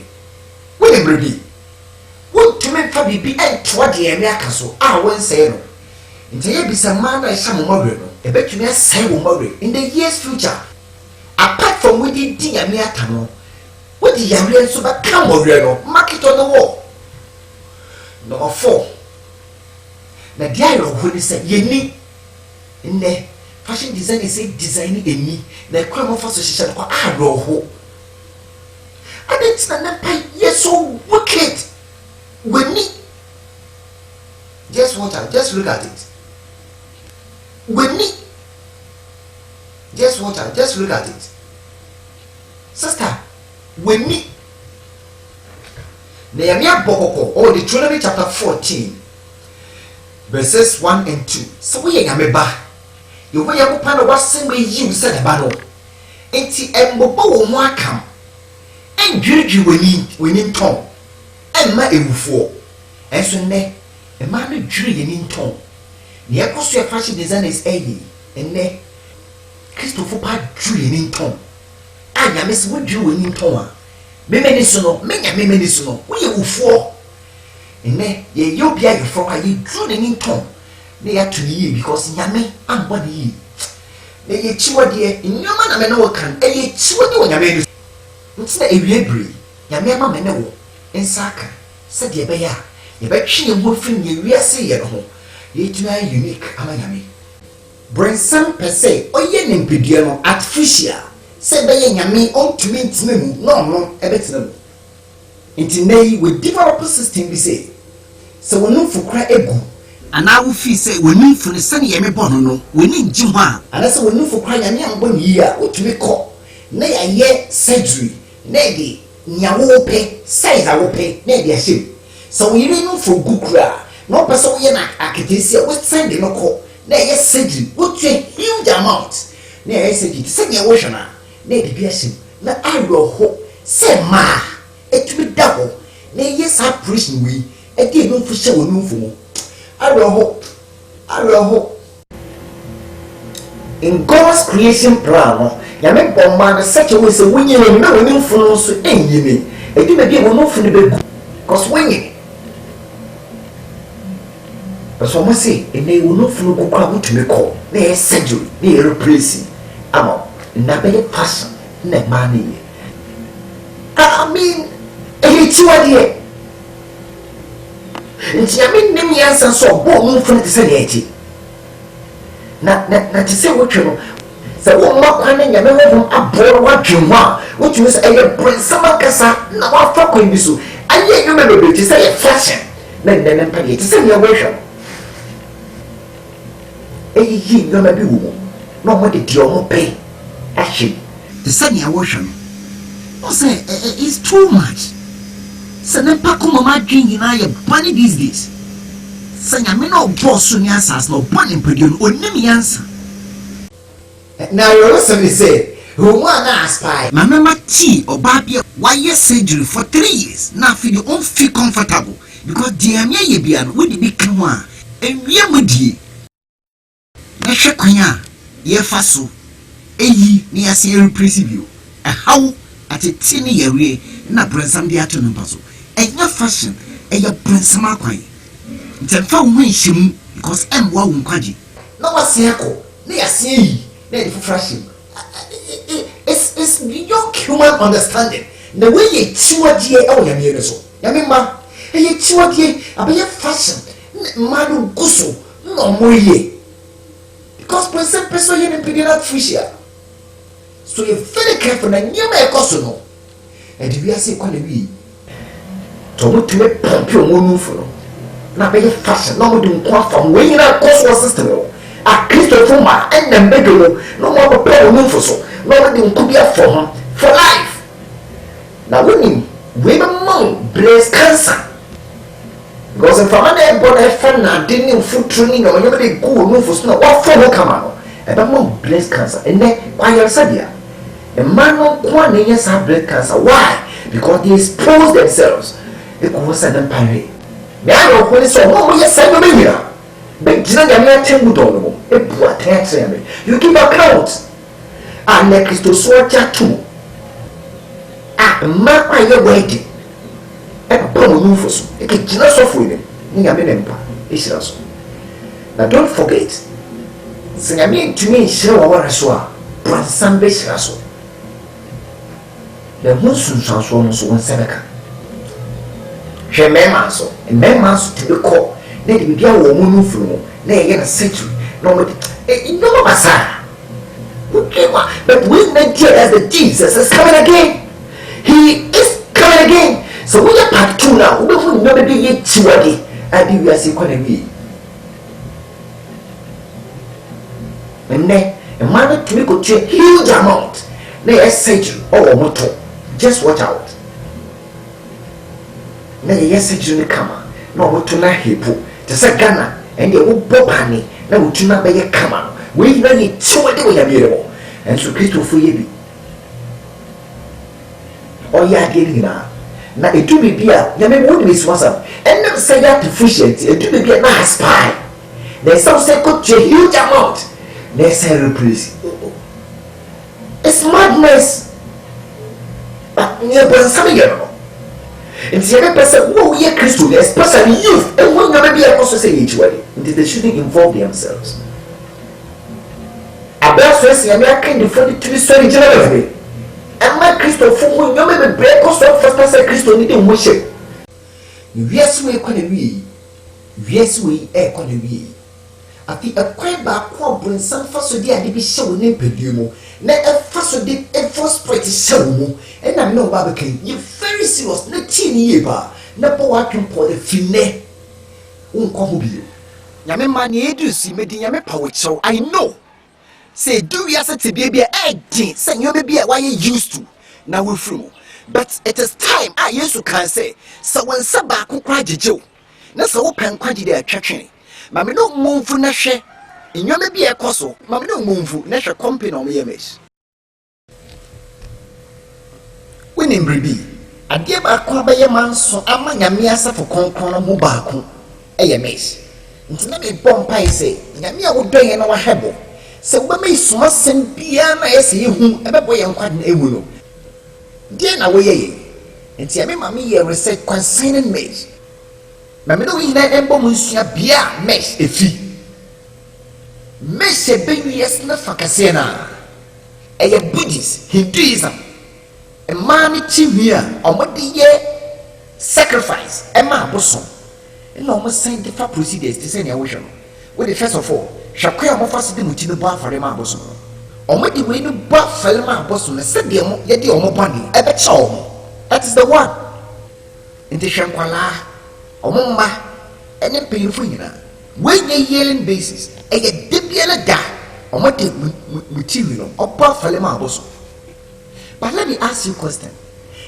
wone mmerɛ bi wontumi mfa biribi ɛntoa deɛ nyame aka so a wɔnsɛe no nti yɛ bisa mmaa no ɛhyɛ mo mawerɛ no ɛbɛtumi asɛe wo mawerɛ in the years future apart from wode di nyame aka no wode yareɛ nso bɛka mmɔwerɛ no market on the wall number 4 na deɛ ayɛrɛhoɔ ne sɛ yɛni nnɛ fashion design sɛ design ɛni na ɛkora mɔfa so hyehyɛ no kɔ ayɛrɛhoɔ adentina na pa yɛ so wicked w'ani just watch out, just look at it w'ani just watch out, just look at it sister w'ani na yɛme abɔ kɔkɔ ɔwɔ Deuteronomy chapter 14 verses 1 and 2 sɛ woyɛ nyame ba yɛwɔ yɛ kopa na wasɛm ayiw sɛ ne ba no enti ɛmbɔbɔ wo ho akam ɛndwiridwi w'ani ntɔn ɛmma ewufoɔ ɛnso nnɛ mmaa no dwiri yɛni ntɔn na yɛkɔ so yɛ fashion designers ɛyɛ nnɛ kristofo pa dwiri yɛni ntɔn a nyame sɛ wodwiri w'ani ntɔn a memeni so no menya memeni so no woyɛ wufoɔ nnɛ yɛyɛ obi ayɛforɔ a yɛduru n'ani ntɔn na yɛato ne yie because nyame ambɔ ne yie na yɛkyiwadeɛ nneɛma na mene wɔ kan ɛyɛ kyiwadeɛ wɔ nyame ani nti na ewie bere nyame ama mene wɔ nsa aka sɛdeɛ ɛbɛyɛ a yɛbɛtwe yɛn ho firi yɛn wiase yɛ no ho yɛtumi ayɛ unique ama nyame brensam pɛ sɛ ɔyɛ ne mpedua no artificial sɛ bɛyɛ nyame ɔntumi ntena mu na ɔno ɛbɛtena mu nti nnɛ yi wɔ develop system bi sɛ wɔn mfokora egu anaa wofi sɛ wɔn mfo no sɛne yɛme bɔ no no wɔn ngye ho a anaa sɛ wɔn mfokora nyame ambɔ ne yie a wotumi kɔ na yɛayɛ surgery na yɛde nea wopɛ size a wopɛ na yɛde ahyɛ mu sɛ wɔyere no mfo gu kura na ɔpɛ sɛ woyɛ no akatesi a wosɛnde no kɔ na yɛyɛ surgery wotua huge amount na yɛyɛ surgery sɛdeɛ wohwɛ no a na yɛde bi ahyɛ mu na awerɛho sɛ maa ɛtumi da hɔ na yɛyɛ saa operation wei ɛde ebi mfo hyɛ wɔn mfo mu awerɛho in God's creation plan no yɛme bɔ mmaa no such a way sɛ wonyini na wɔn mfo no nso ɛnyini ɛdi na bi a wɔn mfo no bɛgu cause wonyini so mo say ɛnɛ wɔn mfo no gu kora wotumi kɔ na yɛ surgery na yɛ replace ama na bɛyɛ fashion na mmaa no yɛ I mean ɛyɛ kyiwadeɛ nti yɛme nim yɛnsa nso ɔbɔ wɔn mfo no te sɛ deɛ akyi na te sɛ wotwe no sɛ wɔmma kwan ne nyame wɔm abɔɔ wadwe ho a wotumi sɛ ɛyɛ brensam ankasa na wafa kwan bi so ayɛ nnwuma bebree te sɛ yɛ fashion na nnɛ mpa deɛ te sɛ nea wɔhwɛ no ɛyiyi nnwuma bi wɔ mu na ɔmɔde deɛ ɔmo pɛ ahyɛ te sɛ nea wɔhwɛ no ɔsɛ it's too much sɛ ne mpa kɔma ma adwe nyinaa yɛ bɔne these days sɛ nyame na ɔbɔɔ so ne asase na ɔbɔ ne mpadua no ɔnim yɛnsa na yɛwɔsɛm ne sɛ homu a na aspire mamɛma tii ɔbaa bia wayɛ surgery for 3 years na afei deɛ ɔmfi comfortable because deɛ ame ayɛ bia no wode bi ka ho a ɛnwia mu die na hwɛ kwan a yɛfa so ɛyi ne yɛase yɛrepresi bio ɛhaw atete ne yɛwie na brɛnsam de ato no mpa so ɛnyɛ fashion ɛyɛ brɛnsam akwan nti mfa wo ho nhyɛ mu because ɛmmoa wo nkwagye na waseɛ kɔ na yɛaseɛ yi na yɛde foforɔ ahyɛ mu it's beyond human understanding na wɔyɛ kyiwadeɛ ɛwɔ nyame no so nyame mma ɛyɛ kyiwadeɛ abɛyɛ fashion mmaa no gu so na ɔmo yɛ because brɛnsam pɛ sɛ ɔyɛ ne mpɛdeɛ no artificial so you're very careful na nneɛma ɛkɔ so no ɛde wiase kɔ na wie tɔ wotumi pɔmpe ɔmo numfo no na bɛyɛ fashion na ɔmode nko afa mo wɔn nyinaa kɔ so wɔ system no akristofo ma ɛnam bɛdwo no na ɔmo abɛpɛ ɔmo numfo so na ɔmode nko bi afɔ ho for life na wonim wei bɛma wo breast cancer because mfama na ɛbɔ na ɛfa na ade ne mfoturo ne nyɔmanyɔma de gu wɔ numfo so na wɔafɔ ho kama no ɛbɛma breast cancer ɛnɛ kwayɛ sabia mmaa no kwa na yɛ saa breast cancer. Why? Because they expose themselves. Ɛkɔwɔ sɛ ne mpare me ara ɔkɔ ne sɛ ɔmo yɛ sɛ no nyina bɛgyina nyame atemmu dɔn no mu ɛbu atɛn akyerɛ me. You give account a na kristo so ɔgya to a mmaa kwa yɛ wedding ɛbɛbɔ mo numfo so ɛkɛgyina sɔfo anim ne nyame ne mpa ɛhyira so. Now don't forget sɛ nyame ntumi nhyira wawara so a bransam bɛhyira so na ho nsunsuansoɔ no nso wo nsa bɛka. Hwɛ mmarima so tumi kɔ na de biribi awɔ ɔmo no mfiri mu na ɛyɛ no surgery na ɔmo de nnɔma basaa. But we not here as the Jesus is coming again. He is coming again. So we are part 2 now. We will not be yet chiwadi. I do we are saying economy. And then a man to make a huge amount. They surgery or motor. Just watch out. Na yes surgery kama. No motor na hipo. Just a Ghana and they will bobani. Na utuna be kama. We na ni chiwadi we are and so Christo for ye. Or ya getting na it do be beer. Ya may would be swassa. And never say that deficient. It do be a nice pie. There's some say cook a huge amount. Let's say reprise. It's madness. But near Bransam, you know. And the other person who we are Christian, especially youth, and will never be also say each way. They shouldn't involve themselves. About first, I can defend it to be so generally. And my Christian for whom you may break us off first as a Christian needing worship. Yes, we economy. Yes, we economy. I think a quite back bring some first of the idea be shown in Pedumo. Let a first of the first pretty show. And I know Babacan, you're very serious, not teeny bar. Never walking for the fine. Uncombio. Yame money do see me, Yame power show. I know. Say, do we as a baby egg? Say, you may be a why you used to. Now we're through. But it is time I used to can say. So when Sabaku cried Joe, that's open quantity they are catching. Mammy no moon for Nashe. In you may be a cosso, Mammy no moon for Nasha company on the MS. Winning Bribi, I gave a quabay man so among Yamiasa for Concon Mubaku, AMS. Until let me bomb pie say, Yamia would do in our hebo. So when me smassen piano as you whom ever boy and quite a woman. Dear away, and see me, mammy, a reset concerning me. Mammy, no, in that ember monsieur Bia mesh a fee. Mesh a baby, yes, not for Cassena. A Buddhist, Hinduism, a man chimia, or what the year sacrifice, a man bosom, and almost scientific procedures to send your ocean. With the first of all. Shakwa mo fasi de mutino ba fare ma boso omo di we no ba fare ma boso na se de mo ye de omo bani e be cha omo. That is the one inte hwenkwala omo mba ene payful nyina we nye healing basis e ye de bia na da omo de mutino no oba fare ma boso. But let me ask you a question.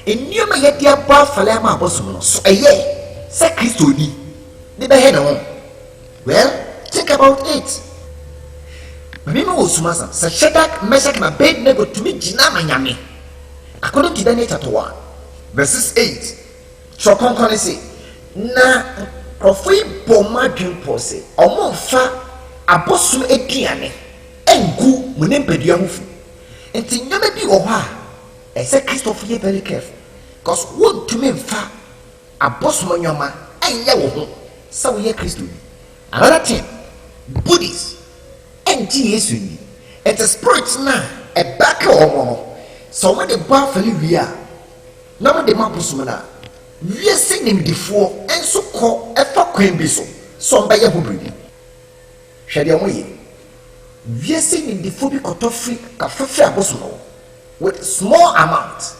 Enu ma ye de ba fare ma boso no so e ye se Kristo ni de be he no. Well, think about it. Remember what Sumasa said, Shadrach, Meshach, and Abednego to me, Jinama Yami. According to Daniel chapter 1, verses 8, so Concon say, Na Profi Boma Drimpose, or Monfa, Abosum Ekiane, and Gu Munempediamufu. And Tinyama be Oha, and said Christopher, ye very careful, because what to me fa Abosum Yama, and Yawo, so we are Christian. Another thing, Buddhists. And Jesus, it's a spirit now, a back or more. So when the buffalo we are, now the mapusumana, we are singing before and so called a fucking biso, some by a hubrid. Shadiaway, we are singing the phobic or free cafe abosumo with small amount.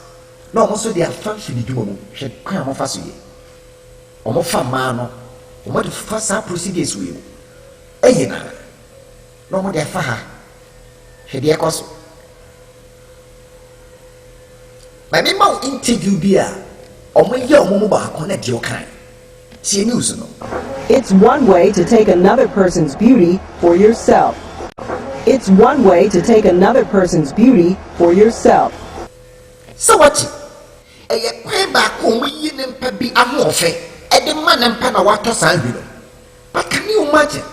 No, also they are fancy the doom, should come off us. Omofa mano, or what the first procedures will. Ayena. No more than Faha. She dear Cosso. My member interview beer, or my young Muba connect your kind. See news. It's one way to take another person's beauty for yourself. It's one way to take another person's beauty for yourself. So what? A quay back home in Pabi Amofe, and the man and Panawato Salvino. But can you imagine?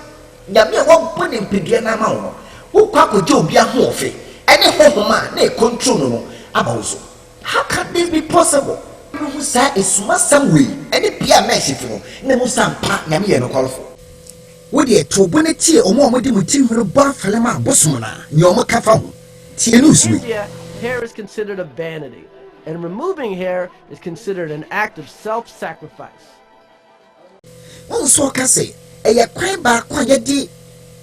Yamia won't put in Pidiana Mauno, who quack Joe be a Mofe, and a home man, ne control about so. How can this be possible? Musa is some way, and it be a merciful, Nemusam Pat Yamia no call for. Would you to Bonnetti or more with the material bar Falema Bosmona, Yoma Cafao? India, hair is considered a vanity, and removing hair is considered an act of self-sacrifice. Also, Cassie, a quaint bar quietly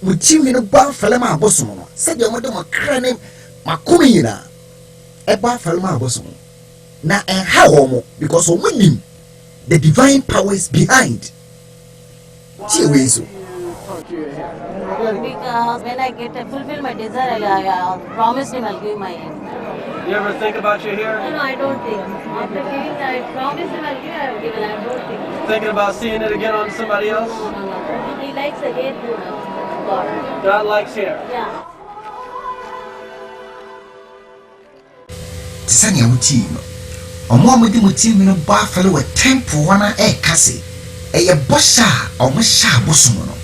with material bar Falema Bosmona, said your mother Macrane Macumina, a bar Falema Bosmona. Now, and how because of winning, the divine power is behind. Because when I fulfill my desire, I promised him I'll give my hand. you ever think about your hair? No, I don't think. After giving, I promised him I'll give, I have given. I don't think. Thinking about seeing it again on somebody else? No. He likes again, God. God likes hair. Yeah. Sanya Mutino. Omo with the Mutimino bar fellow a temple one a cassie. A bosha or Masha Bosmono.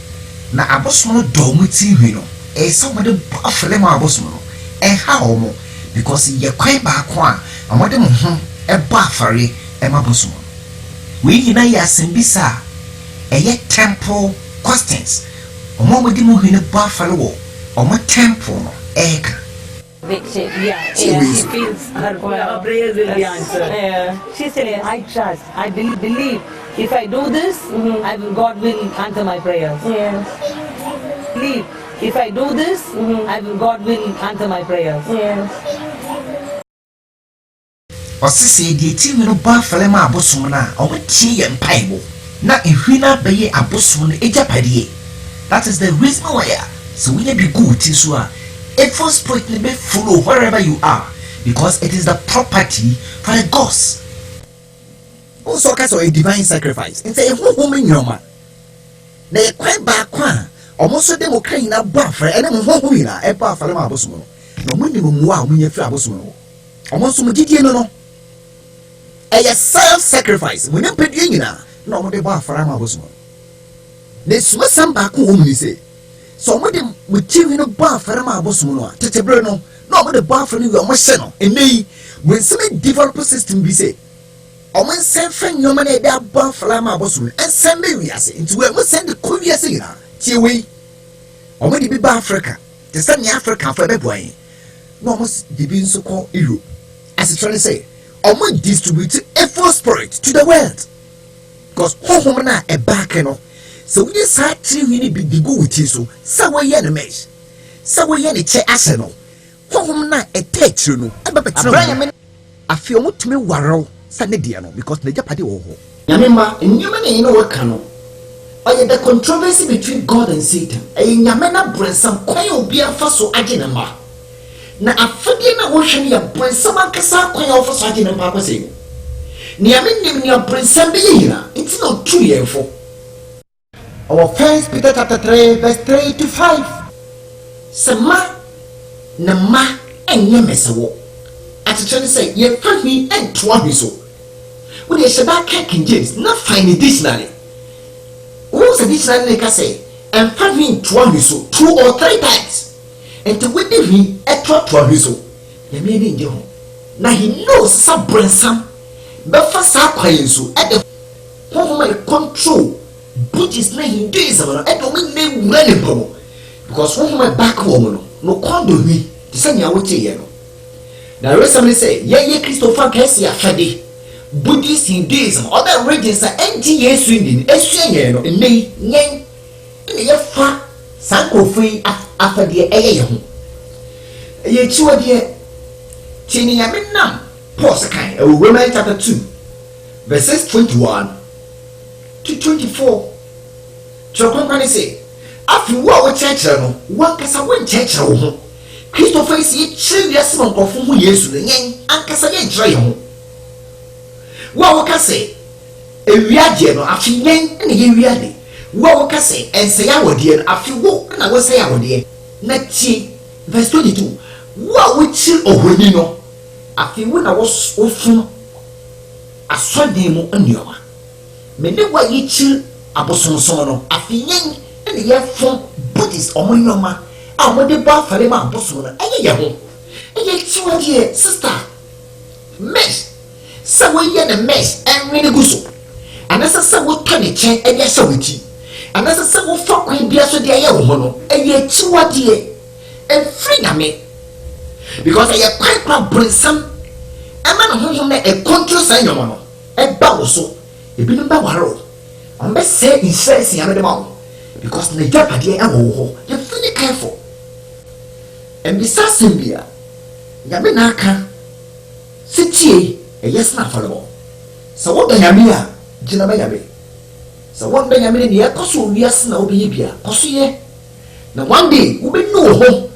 Na Abosmono Domutimino. A some of the Buffalema Bosmono. And how more? Because ye quite back one, and what a buffery, and my bosom. We in a Yasimbisa, a yet temple questions. Or more with the Muhina buffalo, or my temple, egg. Yeah, she feels her prayers will be answered. Yeah. She said, I trust, I believe. If I do this, God will answer my prayers. Yes. Believe. If I do this, God will answer my prayers. Yes. Or say the team no Buffalema Bosumana, or what tea and piebble. Not in Hina Bay Abosun Ejapadi. That is the reason why. So we be good, Tisua. A first point may follow wherever you are, because it is the property for the gods. Also, cast a divine sacrifice. And say, who woman your man? They quite back one. Almost a democratic buffer and a woman, a buffer of Abosmo. No minimum wow, when you feel Abosmo. Almost some did no. A self sacrifice when you put in no more the buffer of Abosmo. This was some back home, you say. So with them with you no bar for my boss mono, Tete Bruno, no with the bar for you seno. And me, when some develop system be say, or when send friend your money that bar for my boss and send me into where we send the Korea singer, Tiwi. Or when you be bar Africa, the sunny Africa for the boy. No must be so called Europe. As it's trying to say, or when distribute a full spirit to the world. Because home a back and so we start to really be good with you. So we are the mesh. So we are the chair arsenal. Home na a teach you know. I feel what to me warrow Sunday Diano because the Japadi oho. Yamima, and you may know what canoe. Or the controversy between God and Satan. A Yamena brings some quail beer for so aginama. Na a Fadiana ocean ya brings some Ankasa quail for Sergeant and Papa saying. Niamin your brings some beer. It's not 2 years for. Our 1 Peter chapter 3 verse 3 to 5. Sama na ma enye mesewo. Atichani say ye fahmi and twa so. We dey sheba King James not find it dictionary. What's the dictionary ka say? And fahmi twa so 2 or 3 times. And to with him at twa so. Ye me ni nje ho. Na he knows some brain some. But for sa kwayen so at the home control. Buddhist na Hinduism and don't mean running power. Because one my back woman, no condo me, the same ya wote ye no. Now recently say, ye Christopher Cassia Fadi. Buddhist Hinduism, other religions are NTA swinging, SCN no, and nay, yen, ye fa, sanko free after the air. Ye chua dear, Tini Yaminam, pause a kind, Romans chapter 2, verses 21 to 24. Chokon say, after what church, one cassa went church. Christopher is ye serious monk of whom years to the yang, and cassa yen tray. What can say? A reageno after yang and ye really. What can say and say our dear after walk and I will say our dear. Nati, verse 22 wo we chill ohoni no afi wo na wo fun asodin mu anuoma me ne wa yi chill abosonson no afi yen ene ye fun Buddhist omonoma a mo de ba fare ma aboson no eye ye ho eye chiwa de sister mesh sa wo ye na mesh enwe ne guso anasa sa wo to ne chen eye sha wuti anasa sa wo fa kwan bia so de eye wo ho no eye chiwa de and free na me because I am quite proud bring some ama no ho na e control say no no e ba wo so e bi no ba waro on be say insurance ya me de ma because na japade e wo ho you feel careful and besides Syria ya me na aka sitie e yes na follow so what da nyame a gina ba yabe so what da nyame ne ya koso wiase na obi bia koso ye na one day we be no ho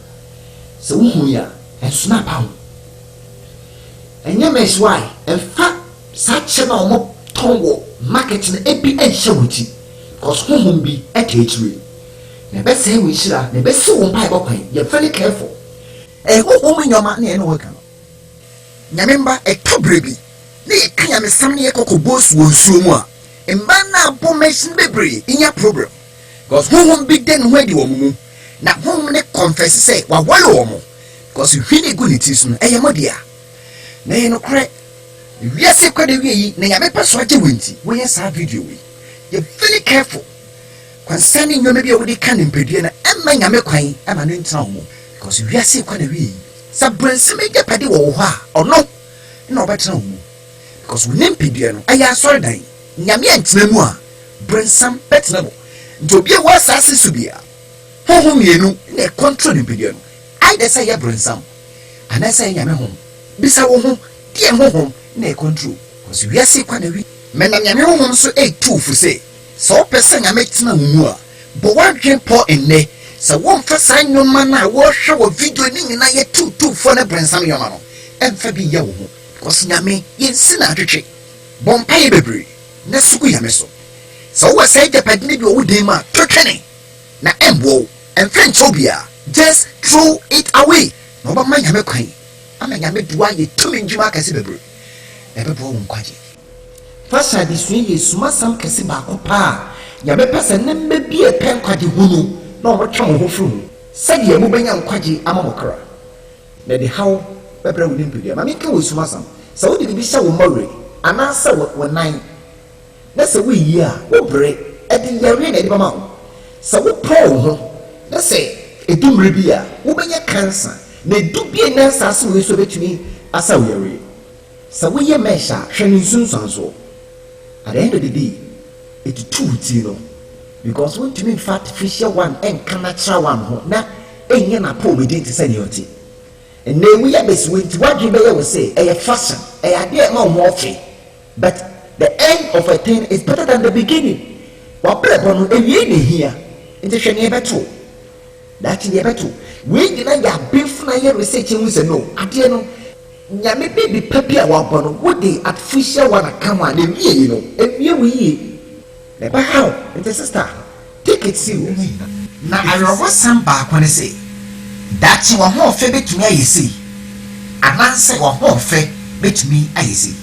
so who ya and snap out and you mesh why in fact such a mo tongo marketing ebi e shawuti because who be e teachwe na be say we shira na be say won pai bokwan you very careful who nyoma na e no waka nyamemba e tobre bi na e kan me sam na e kokobos wonsuo mu a mba na bo machine bebre inya problem because who be den where di omumu na home ne confess say wa walo omo because you really good it is no modia na ye no kre wiase kwade wi na ya me paso age wenti wo ye sa video wi you very careful concerning nyome bia wo de kan mpedue na emma nyame kwan ama no ntra omo because wiase kwade wi sa branse me de pade wo ho a ono na obetra omo because wo nem pedue no aya sorry dan nyame antina mu a bransam betnabo ntobia wa sa sesubia ho mienu na control the video no I dey say ya brensam and I say nyame ho bisa wo ho die ho na control cause we see kwa na wi me na nyame ho so e tufu say so person nyame tina mu a bo wadwen po enne so won fa san nyoma na wo hwe wo video ni nyina ye tutu fo na brensam yoma no emfa bi ye wo ho cause nyame ye nsi na atwetwe bompa ye bebre na suku yame so wo say japad ni bi wo dey ma twetwene na embo and French obia just throw it away no ba man yame kwan ama nyame duwa ye tumi njuma kase bebre ebebo won kwaje fasha di sui yesu masam kase ba ko pa yame pese ne mbebi e pen kwaje hunu na o twa ho furu sade ye mu benya nkwaje ama mokra na de how bebre woni mpedia ma me ka wo su masam sa wo de bi sha wo mawre ana sa wo nan na sa wo yi a wo bre e de yare na de ba ma sa wo pro ho na say edumre bia wo benya cancer na edubie na sase we so betumi asa were sa wo ye mesha hwene sunsun so at the end of the day it too ti no because when to me artificial one and natural one ho na enye na po be dey to say yoti and na we ya bes we wadwe be ye we say e fashion e ade ma mo ofe but the end of a thing is better than the beginning wa prebo no ewie ne hia nti hwene e beto that in the better we didn't get beef na here research we say no ade no nyame baby papi a wa bono what the artificial one come on the you know and we never how it is sister take it serious na arowo samba kwene say that you ho fe betumi ayesi amanse wo ho fe betumi ayesi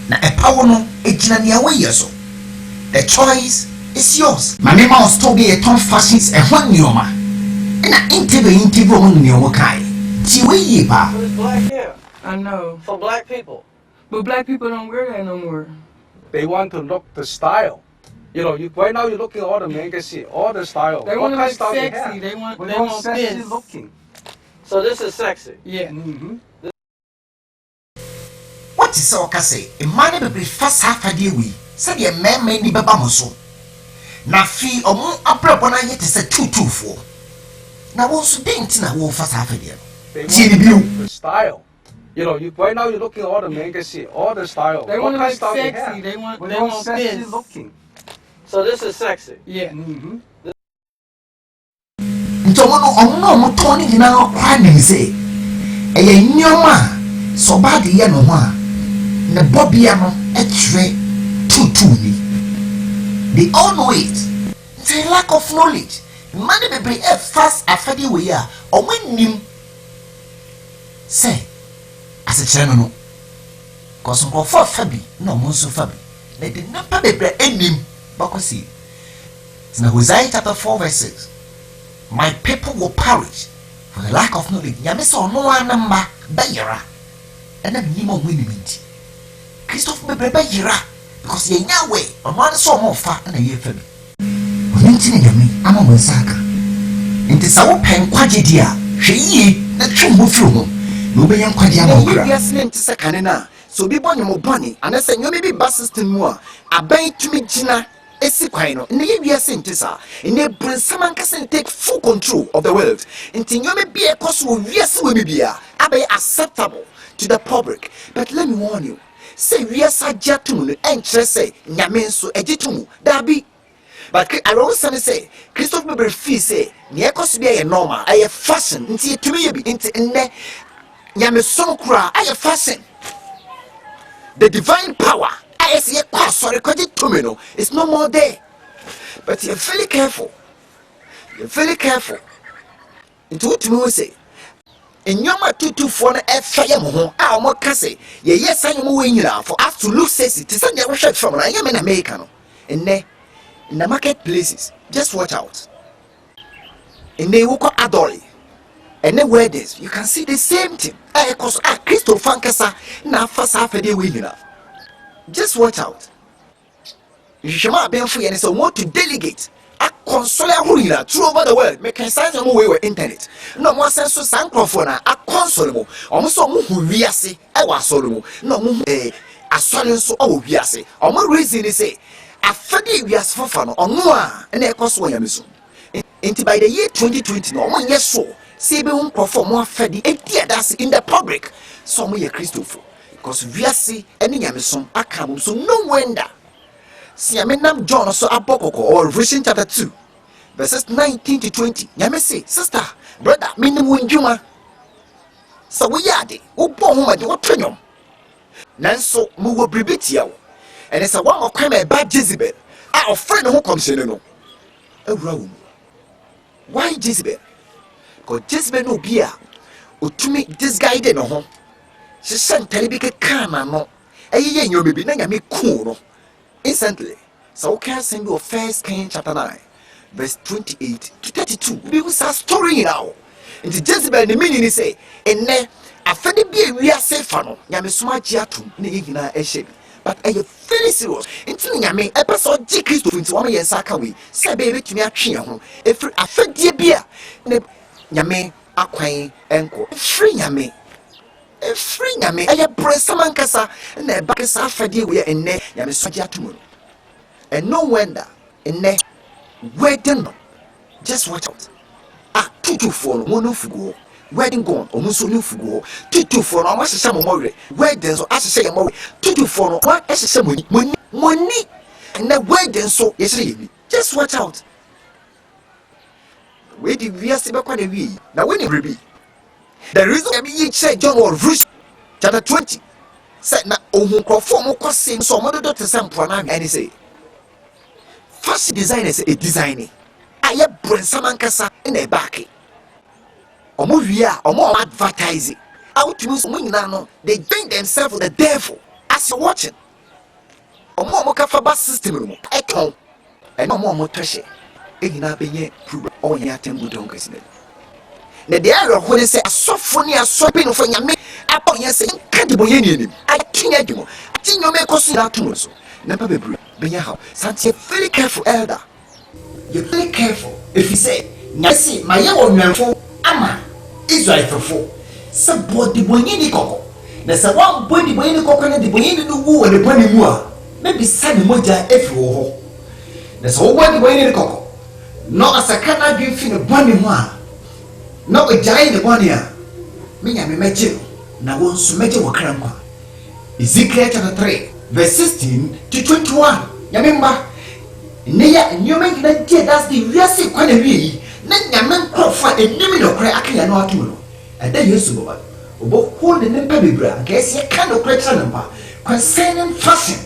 na epawo no ejina ne awo yeso the choice is yours mama must to be a ton fashions e ho nioma na interview on the Omokai. Black hair. I know. For black people. But black people don't wear that no more. They want to look the style. You know, right now you're looking at all the men can see all the style. They want to look they sexy. They want sexy this. looking. So this is sexy. Yeah. What is so say? A man be fast half a day we said a man may be babamoso. Na fi omu aprabona yet is a 224. Na won't dent na wo fast half a day. The style. You know, right now you're looking at all the men can see all the style. They want to look they sexy. They want sexy this. looking. So this is sexy. Yeah. Ntomo no mo toni dina kwa nim say eye nyoma so bad ye no ho a ne bobia no etre tutu ni. They all know it. It's a lack of knowledge. Money be fast afedi we ya o nim say as a channel cause go for fabi no monso fabi let the number be enim bakosi in Hosea chapter 4 verse 6 my people will perish for the lack of knowledge nyame so no anamba bayira and then nimo winimenti Christophe be bayira because ye nyawe ono so mo fa na ye fabi onti ne nyame ama mo nsaka nti sa wo pen kwaje dia hwe yi na twombo firo ho no be yan kwaje ama okra yes ne nti se kane na so bi bonye mo bone anase nyome bi bus system mu a aban tumi gina esi kwan no ne ye wiase nti sa ne brensam can take full control of the world nti nyome bi e koso wiase we bibia abai acceptable to the public. But let me warn you, say wiase ajatum no enkyere say nyame nso ejitum dabi. But I always say Christophe Bebe fee say ne ekoso bia ye normal aye fashion nti etumi ye bi nti nne nyame so kura aye fashion. The divine power I see a sorry no, it's no more there. But you're very careful. You're very careful. Into what you say. In your matutu for a fire mo, our more casse, yes, I am moving for us to lose says it is a never shot from I am an American. And there in the marketplaces, just watch out. And they will call Adori. And then where this, you can see the same thing. I cause a Christo Fankasa, now first half a day winning up. Just watch out. You should not be free and so want to delegate a console through over the world. Make a sign of way with internet. No more sense to sankrofona, a consolable, almost who we are say, I was solo, no a silence or we are say, or more reason they say, a funny we are for fun or no, and a cost way into by the year 2020, no 1 year so, say be won't perform more feddy, and that's in the public. Some way a Christopher. Because we are see any yamison akam so no wonder. See amenam John also abokoko or Revelation chapter 2 verses 19 to 20. Yame say, sister, brother, minimum juma. So we are de upo homa de what premium. Nanso mu wo bribitia. And it's a one of crime bad Jezebel. Our friend who comes in no. Why Jezebel? Because Jezebel no beer. Utumi this guy de no home. She sent Telebike Kama no. Aye, you may be me cool. Instantly. So can send you 1 Kings chapter 9, verse 28 to 32. Because a story now. And the Jezebel the meaning say, and then a funny be we are safe for no. Yami smart jatum, Nigina Eshe. But I am very serious. Until Yami episode G Christopher into 1 year Sakawi. Say baby to me a chion. If I fed dear beer, Yami Aquain enko. Free Yami. Free nyame aye bresaman kasa na e bakasa afade we enne nyame soja tomorrow. And no wonder enne wedding just watch out. Ah tutu for no no fugo wedding gone omuso no fugo tutu for no amashesha momore wedding so ashesha momore tutu for no wa ashesha money and the wedding so yeshe just watch out. We di wiase be kwa de wi na we ni rebi. The reason I mean said John or Verse chapter 20 said na ohunkrofo kwase so mo do to sample na and say fashion designer say a designer aye brensam ankasa na e back omo wia omo advertising out to so nyina no they bring themselves with the devil as you're watching omo kafa bus system no e ton and omo toshe e nyina benye problem o nya tembu don kasine. Na de ara ho ne se asofo ne asope no fo nyame apa yen se kadi boye ni enim atinya dimo atinyo me koso na atomo so na pa bebru benya how santie very careful elder, you very careful if you say nyase maye onwemfo ama Israel fofo se body boye ni kokko na se wan body boye ni kokko na de boye ni no wu wo de bani mu a maybe sani moja efi wo ho na se wo body boye ni kokko no asaka na dwe fi ne bani mu a no we jai the one here. Me nya me meje na won so meje wo kran kwa. Ezekiel chapter 3 verse 16 to 21. Ya memba ne ya nyoma gina die that's the wiase kwa na wi na nyame nkrofa enimi no kra akanya no atum no. Ada Yesu baba. Obo hold the nempa bebra. Guess ye kan no kra tra nempa. Concerning fashion.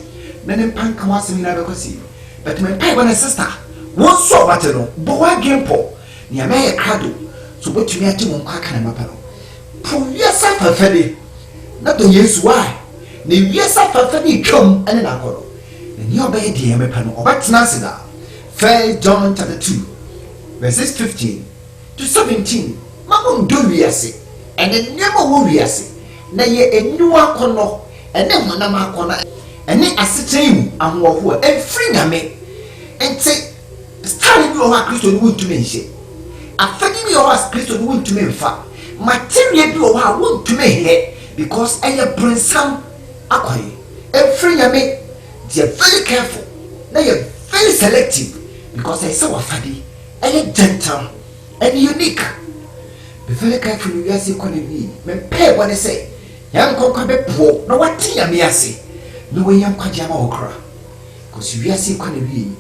Na nempa nka wasemi na be kwasi. But my pai one sister. Won so bate no. Bo wa gempo. Nyame ye krado. So what you have to mapano. po wiasa fafade na to Yesu a ne wiasa fafade twom ene na akoro ni obeye de me pa no obatena asida. 1 John chapter 2 verses 15 to 17. Mamon do wiase ene nyama wo wiase na ye enua kono ene honam akona ene asekyem ahoho efri nyame ente style bi o ha Kristo ni wontumi nhye afadi bi o ha Kristo ni wontumi mfa material bi o ha wontumi he because eye brinsam akoye efri nyame they are very careful na you very selective because I say wafadi eye gentle and unique. Be very careful you guys economy me pay what they say yam konka be po na wati ya me ase no we yam kwaja ma okra because you guys economy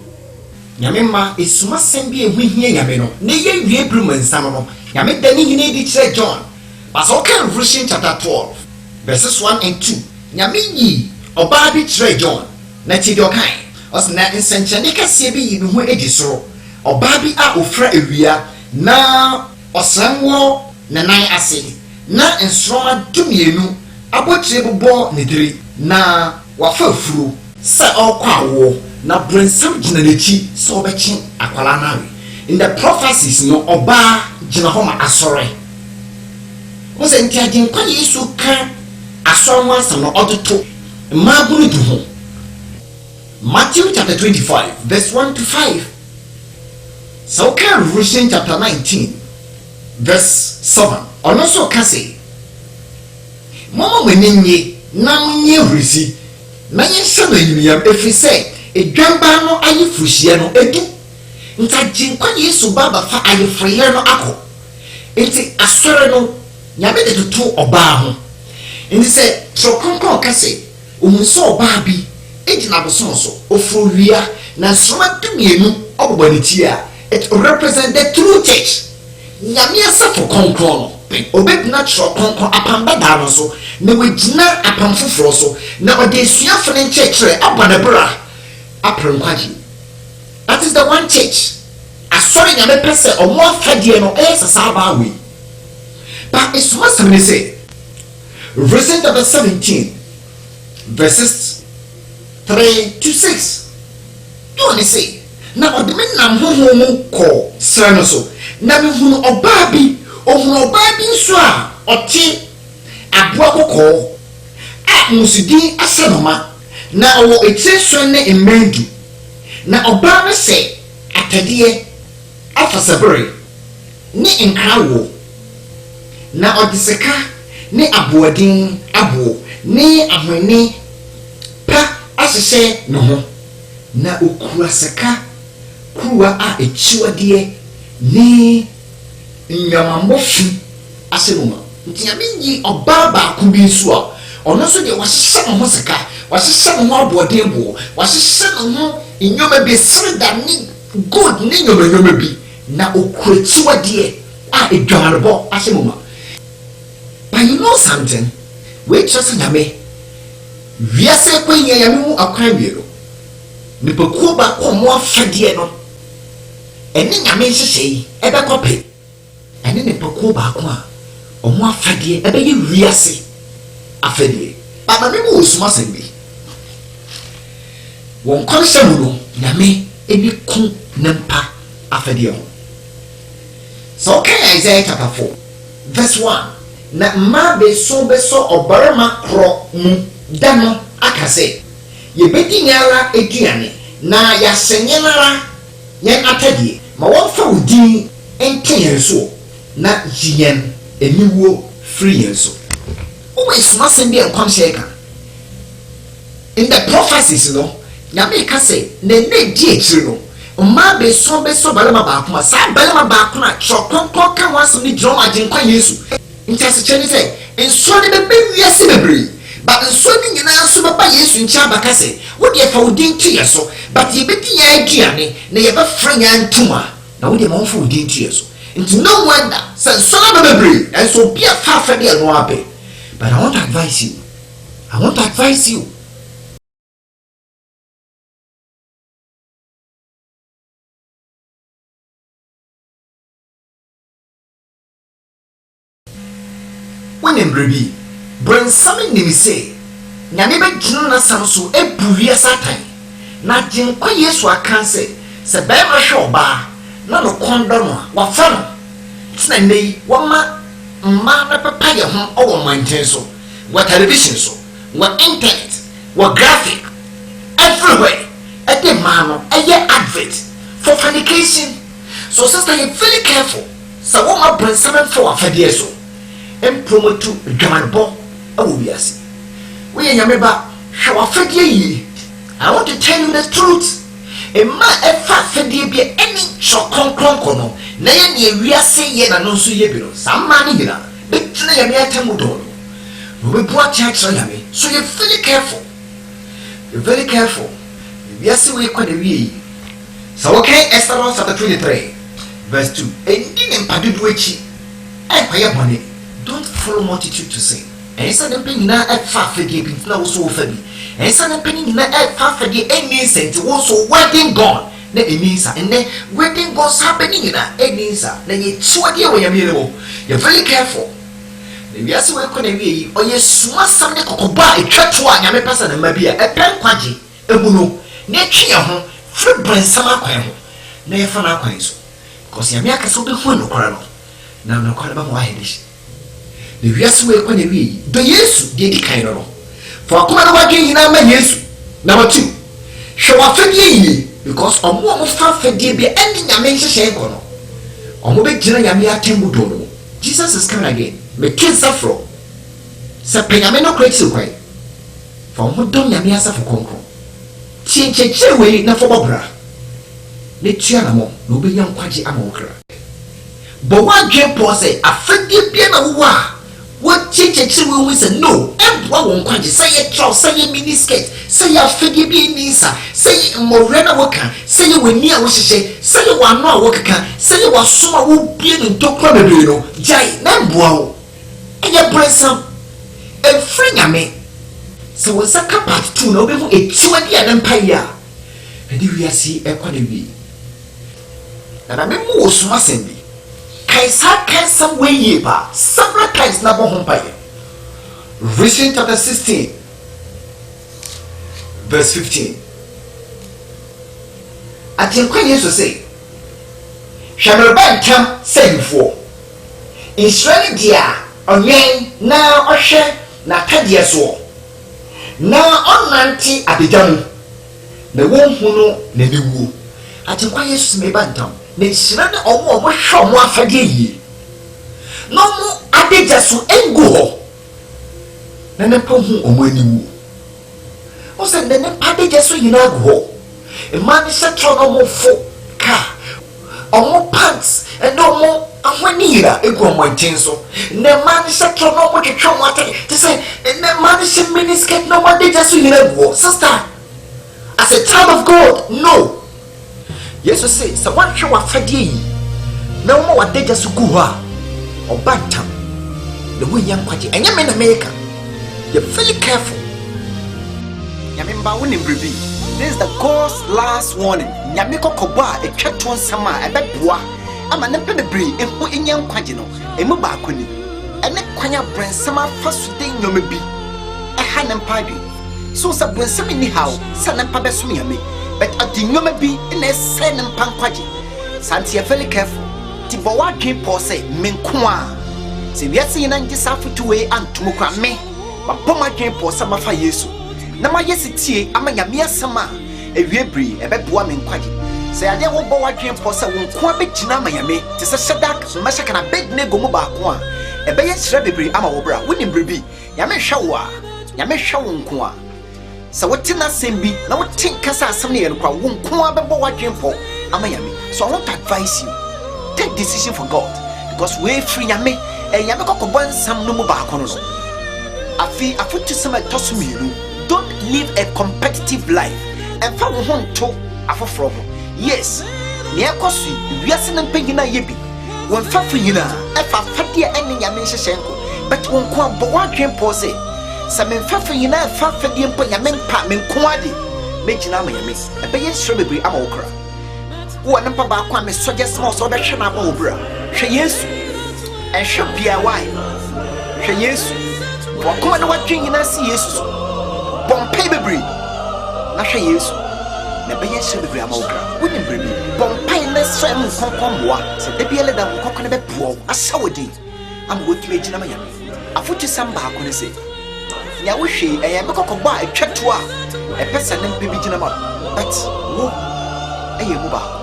nyame ma esuma sembi ehwehie nyame no na ye wie brum nsam no nyame dani hine di kire John but okay Revelation chapter 12 verses 1 and 2 nyame yi oba bi kire John na ti do kan osna nsenchane kase bi yi no ho edi soro oba bi a ofra ewia na osranwo na nan ase na nsroma dumienu abotire bobo nediri na wafa furu sa okwawo na brensam gina nechi so obechi akwala nawe in the prophecies no oba gina homa asore wo se ntiagin kwa Yesu ka asore mo asam no odoto magunu du ho. Matthew chapter 25 verse 1 to 5. So can Revelation chapter 19 verse 7. Ono so ka say mama menenye na munye hurisi na yenhye no yimiyam efise edwamba no ayefuhie no edu ntagye kwa Yesu baba fa ayefreye no akọ enti asore no nyame de tutu oba ho enti se trokonkon ka say omunso oba bi ejina bosonso ofurowia na nsoma dumienu obobaniti a it represent the true church nyame asafo konkron no obedina trokonkon apamba da no so na wagina apamfoforo so na ode suafo ne nchekere abanabra aprenkwaji. That is the one church asori nyame pese omo afadie no sasaba we but it's what somebody say Revelation chapter 17 verses 3 to 6. Do you say na odeme nam hohomu ko sra so na me hunu oba bi nso a oti aboa kokko a musidi asenoma na owo etieso ne emendu na oba no se atade afasabre ni nkrawo na odiseka ni aboadin abo ni ahwani pa asese no ho na okura seka kuwa a echiwade ni nyamambofu asenoma ntiame yi oba ba ku bi so a ono so de wahye no ho seka wahye no ho aboadin bo wahye no ho inyoma bi sreda ni good ni nyoma bi na okura chiwade a edwanrebo asenoma. But you know something? We trust nyame wiase kwenya yame mu akwan biero nipakuo ba ko mo afade no ene nyame hyehyei ebe kope ene nipakuo ba ko a omo afade ebe ye wiase afade baba me mo osuma sembi won konsem no nyame eni ku nempa afade ho. So okay, Isaiah chapter 4 verse 1 na ma beso obarama kro mu dano akase ye bedi nyala eduane na ya senyenara yen atadie ma wonfa udi ente yenso na jiyen eniwo free yenso o we suma sembi enkwam sheka in the prophecies no na me ka say na di ekiri no ma beso barama ba kuma sa barama ba kuna chokonkon kan waso ni drama jinkwa Yesu intase cheni say enso ne be wiase bebre but enso ni nyina so baba Yesu ncha baka say wo de fa odin tu yeso but ye beti ya aduane na ye ba franya ntuma na wo de ma wonfa odin tu yeso nti no wonder say enso na bebre enso bia fa fa de no abe. But I want to advise you brebi bring something nim say nyame be gina na sam so ebuwie satan na gin kwa yesu akan se be ma hwe oba na no kondo no wa fa no tina nei wa ma na papa ye ho owo manten so wa television so wa internet wa graphic everywhere at the man advert for fornication. So sister, you very careful. So what my bring something for a fed so and promote to German Bob. I will be as we are remember how I fed ye. I want to tell you the truth. A man a fat fed ye be any shock concono. Nay, we are saying ye and no so ye below. Some money here. Big play a mere tamudo. We brought church on me. So you're very careful. You're very careful. Yes, we quite a wee. So okay, Esther chapter 23, verse 2. And in Paduchi, I pay money. Don't follow multitude to sin. And sudden penny now at far for giving no so fabi. And sudden penny now at far for the any sense also wedding gone. Then it means and then wedding goes happening in a means then it's what you're very careful. Yes, we couldn't be or yes, something could buy a cut to a person and maybe a pen quaji, a muno, nature home, fruit brand summer quail. Never found out quail so. Cause Yamaka so be one no crano. Now no crab why dish. The yes way couldn't be the yes did kind of. For a quarter working in our yes. Number 2. Show a fed ye because a more of far fed ye be ending a mention shank or no. Or maybe Yamia Tembudono. Jesus is coming again. Me kids afro. Se penyameno crazy kwai. For mo dom nyame asa for konkro. Chencheche we na for bobra. Ne tua na mo, no be nyam kwaje ama okra. But one game po say afedie bia na wo a. Wo chencheche we say no. Emboa won kwaje say ye trousers, say ye mini skirt, say ye afedie bia nisa, say ye morena woka, say ye we nia wo hyehyɛ, say ye wa no a wo keka, say ye wa soma wo bia no ntokra bebre no. Jai na emboa wo. Aya brensam e free nyame so we saka part 2 na obehu echiwa dia na mpa ya edi wi asi e kwa de wi na me mu osuma sembi kaisa some way ye ba several times na bo ho mpa ye Revelation chapter 16 verse 15 atinkwa yesu say hwamere ba ntam sayfo Israel dia onyen na ohwe na tadie so na onanti abejamu na wonhunu na newu atenkwa yesu me bantam na hira na omo hwe mo afade yi no mo adeja so engu ho na ne pa hu omo aniwu o se ne adeja so yina gu ho e man se tro no mo fo ka omo pants and no mo ahwanira egu omonten so ne man se tro no mo twetwe mo ate te say ne man se miniskirt no mo dey just yina go sister as a child of God no Jesus say so one hwe wafade yi na mo wa dey just go ha obantam the way yan kwaje enye me na make you very careful yamemba woni mbribi. This is the God's last warning. Nyame kokoba e twetwe nsama e beboa ama ne pebebre ehu enyan kwaje no emu ba akoni ene kwanya brensama fasude nyome bi e ha ne mpade so sa brensama ni hawo sa ne pabe so nyame but adi nyome bi na se ne mpan kwaje santi e very careful ti bo wa dwen po say menko a se wiase yina ngi safutu we antum kwa me ba poma dwen po sa mafa Yesu na ma yesitie ama nyame asama ewiebri ebeboa me nkwaje se ade wo bo wadwen po se wonko abegina ama nyame te se shadak mashaka na bednego mu ba ko a ebeye hira bebri ama wo bra wonim brebi nyame hwa a nyame hwa wonko a se wotina sembi na wotin kasa asem ne yelkwa wonko abebo wadwen po ama nyame so I want to advise you take decision for God because we free nyame nyame kokobo nsam no mu ba ko no afi afutu sema tosumiru. Don't live a competitive life and fa wo honto afoforo ho yes ne ekosu wiase na mpanyina yebi won fa funyina e fa fade ene nyame hyehyenko but won ko abo wadwen po se sa men fa funyina fa fade mpo nyame mpa men ko ade mejina ama nyame e be yesro bebri ama wokra wo na mpa ba kwa me soje small so be hwe na ba wo bra hwe Yesu en hwe bia why hwɛ yesu wakoma ne wadwen nyina si yesu so bɔmpai bebree na hwɛ yesu na bɛyɛ hyɛ bebree ama wo kra wonim bere bi bɔmpai na sɛ mu nkɔnkɔn mmoa sɛ da biara da nkɔnkɔn no bɛpoɔ wo ahyɛ wo din ama wotumi agyina ma nyame afotu sam baako ne sɛ nea wohwee ɛyɛ bɛkɔkɔbɔ a atwa to a ɛpɛ sɛ ne mpɛ bi gyina ma but wo ɛyɛ mu baako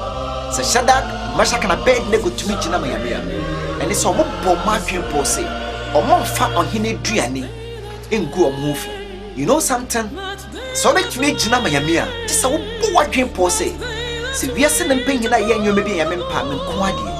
sɛ Shadrach, Meshach and Abednego tumi gyina ma nyame a ɛne sɛ ɔmo bɔ ɔmo adwen pɔ sɛ ɔmo mfa ɔhene aduane ngu ɔmo ho fi you know something sɛ ɔbɛtumi gyina ma nyame a te sɛ wobɔ w'adwen pɔ sɛ wiase ne mpɛ nyina yɛ nneɛma bi a nyame mpa me nko adeɛ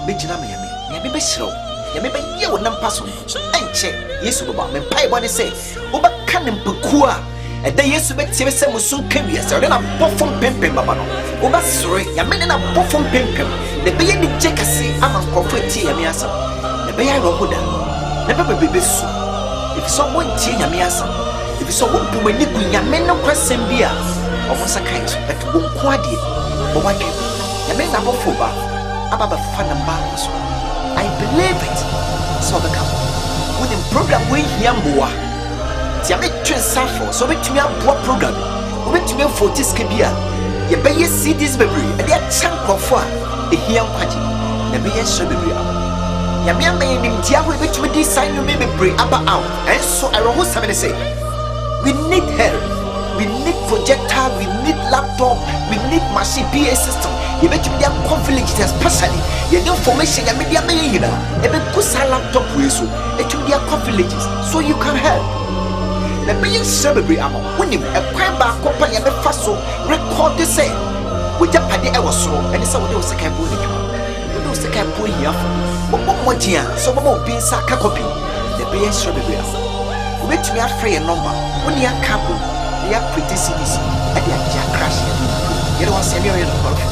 bɛgyina ma nyame bɛhyerɛ wo nyame bɛyɛ wo nampa so ɛnkyɛ yesu bɛba me mpaebɔ ne sɛ wobɛka ne mpakuo a ɛda yesu bɛtie sɛ mo so nka wiase ɔde na bɔfo mpempem baba no wobɛsore nyame ne na bɔfo mpempem na ɛbɛyɛ ne gye kɛse ama nkurɔfo atie nyame asɛm na ɛbɛyɛ awerɛho da na bɛbɛbɛ bɛsu ɛfiri sɛ wɔntie nyame asɛm ɛfiri sɛ wɔbu m'ani gu nyame no korasɛm bi a ɔmo nsa kae so ɛto wɔ nko adeɛ wɔwadwe nyame na bɔfo ba aba bɛfa ne mba so I believe it sɛ ɔbɛka wonim program wɔnhia mboa nti yɛbɛtwe nsafo sɛ wobɛtumi aboa program wobɛtumi afoti sika bi a yɛbɛyɛ CDs bebree ɛde akyɛ nkurɔfo a ɛhia nkwagye na ɛbɛyɛ nhyɛ bebree a nyame ama yɛ nimdeɛ ahoɔ yɛbɛtumi de saa nnwome bebree aba out ɛnso ɛwerɛho sɛm ne sɛ we need help we need projector we need laptop we need machine PA system yɛbɛtumi de akɔ village especially yɛde information yɛme de ama yɛ nyinaa ɛbɛgu saa laptop wei so ɛtumi de akɔ villages so you can help na bɛyɛ nhyɛ bebree ama wonim ɛkwan baako pa yɛbɛfa so record sɛ wogya pade ɛwɔ soro ɛne sɛ wode wo sika ɛbɔ n'adwuma wode wo sika ɛbɔ hiafo bɔbɔ mmɔgyen a sɛ wobɛma obi nsa aka kɔpi na bɛyɛ nhyɛ bebree ama wobɛtumi afrɛ yɛ nɔmba wone yɛaka bo na yɛaprete CDC ɛde agye akrash yɛde wasɛm yɛyɛ nokɔrɔfo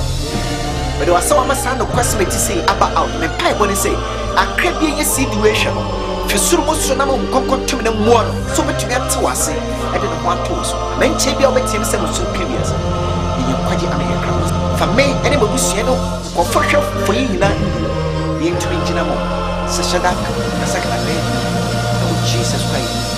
but was so amasan no question me to say about out me mpaebɔ ne sɛ akra bi yɛ CD we hwɛ no fi soro mo so na mo nkɔnkɔ tum na mo no so betumi ate wase ɛde no ho ato so menkyɛ bi a wobɛtiem sɛ mo so kawia sɛ yɛ kwagye ama yɛ kra fa me ɛne mo busua no kɔfɔ hwɛ fo yi nyina yɛntumi gyina mo sɛ Shadrach, Meshach and Abednego Jesus Christ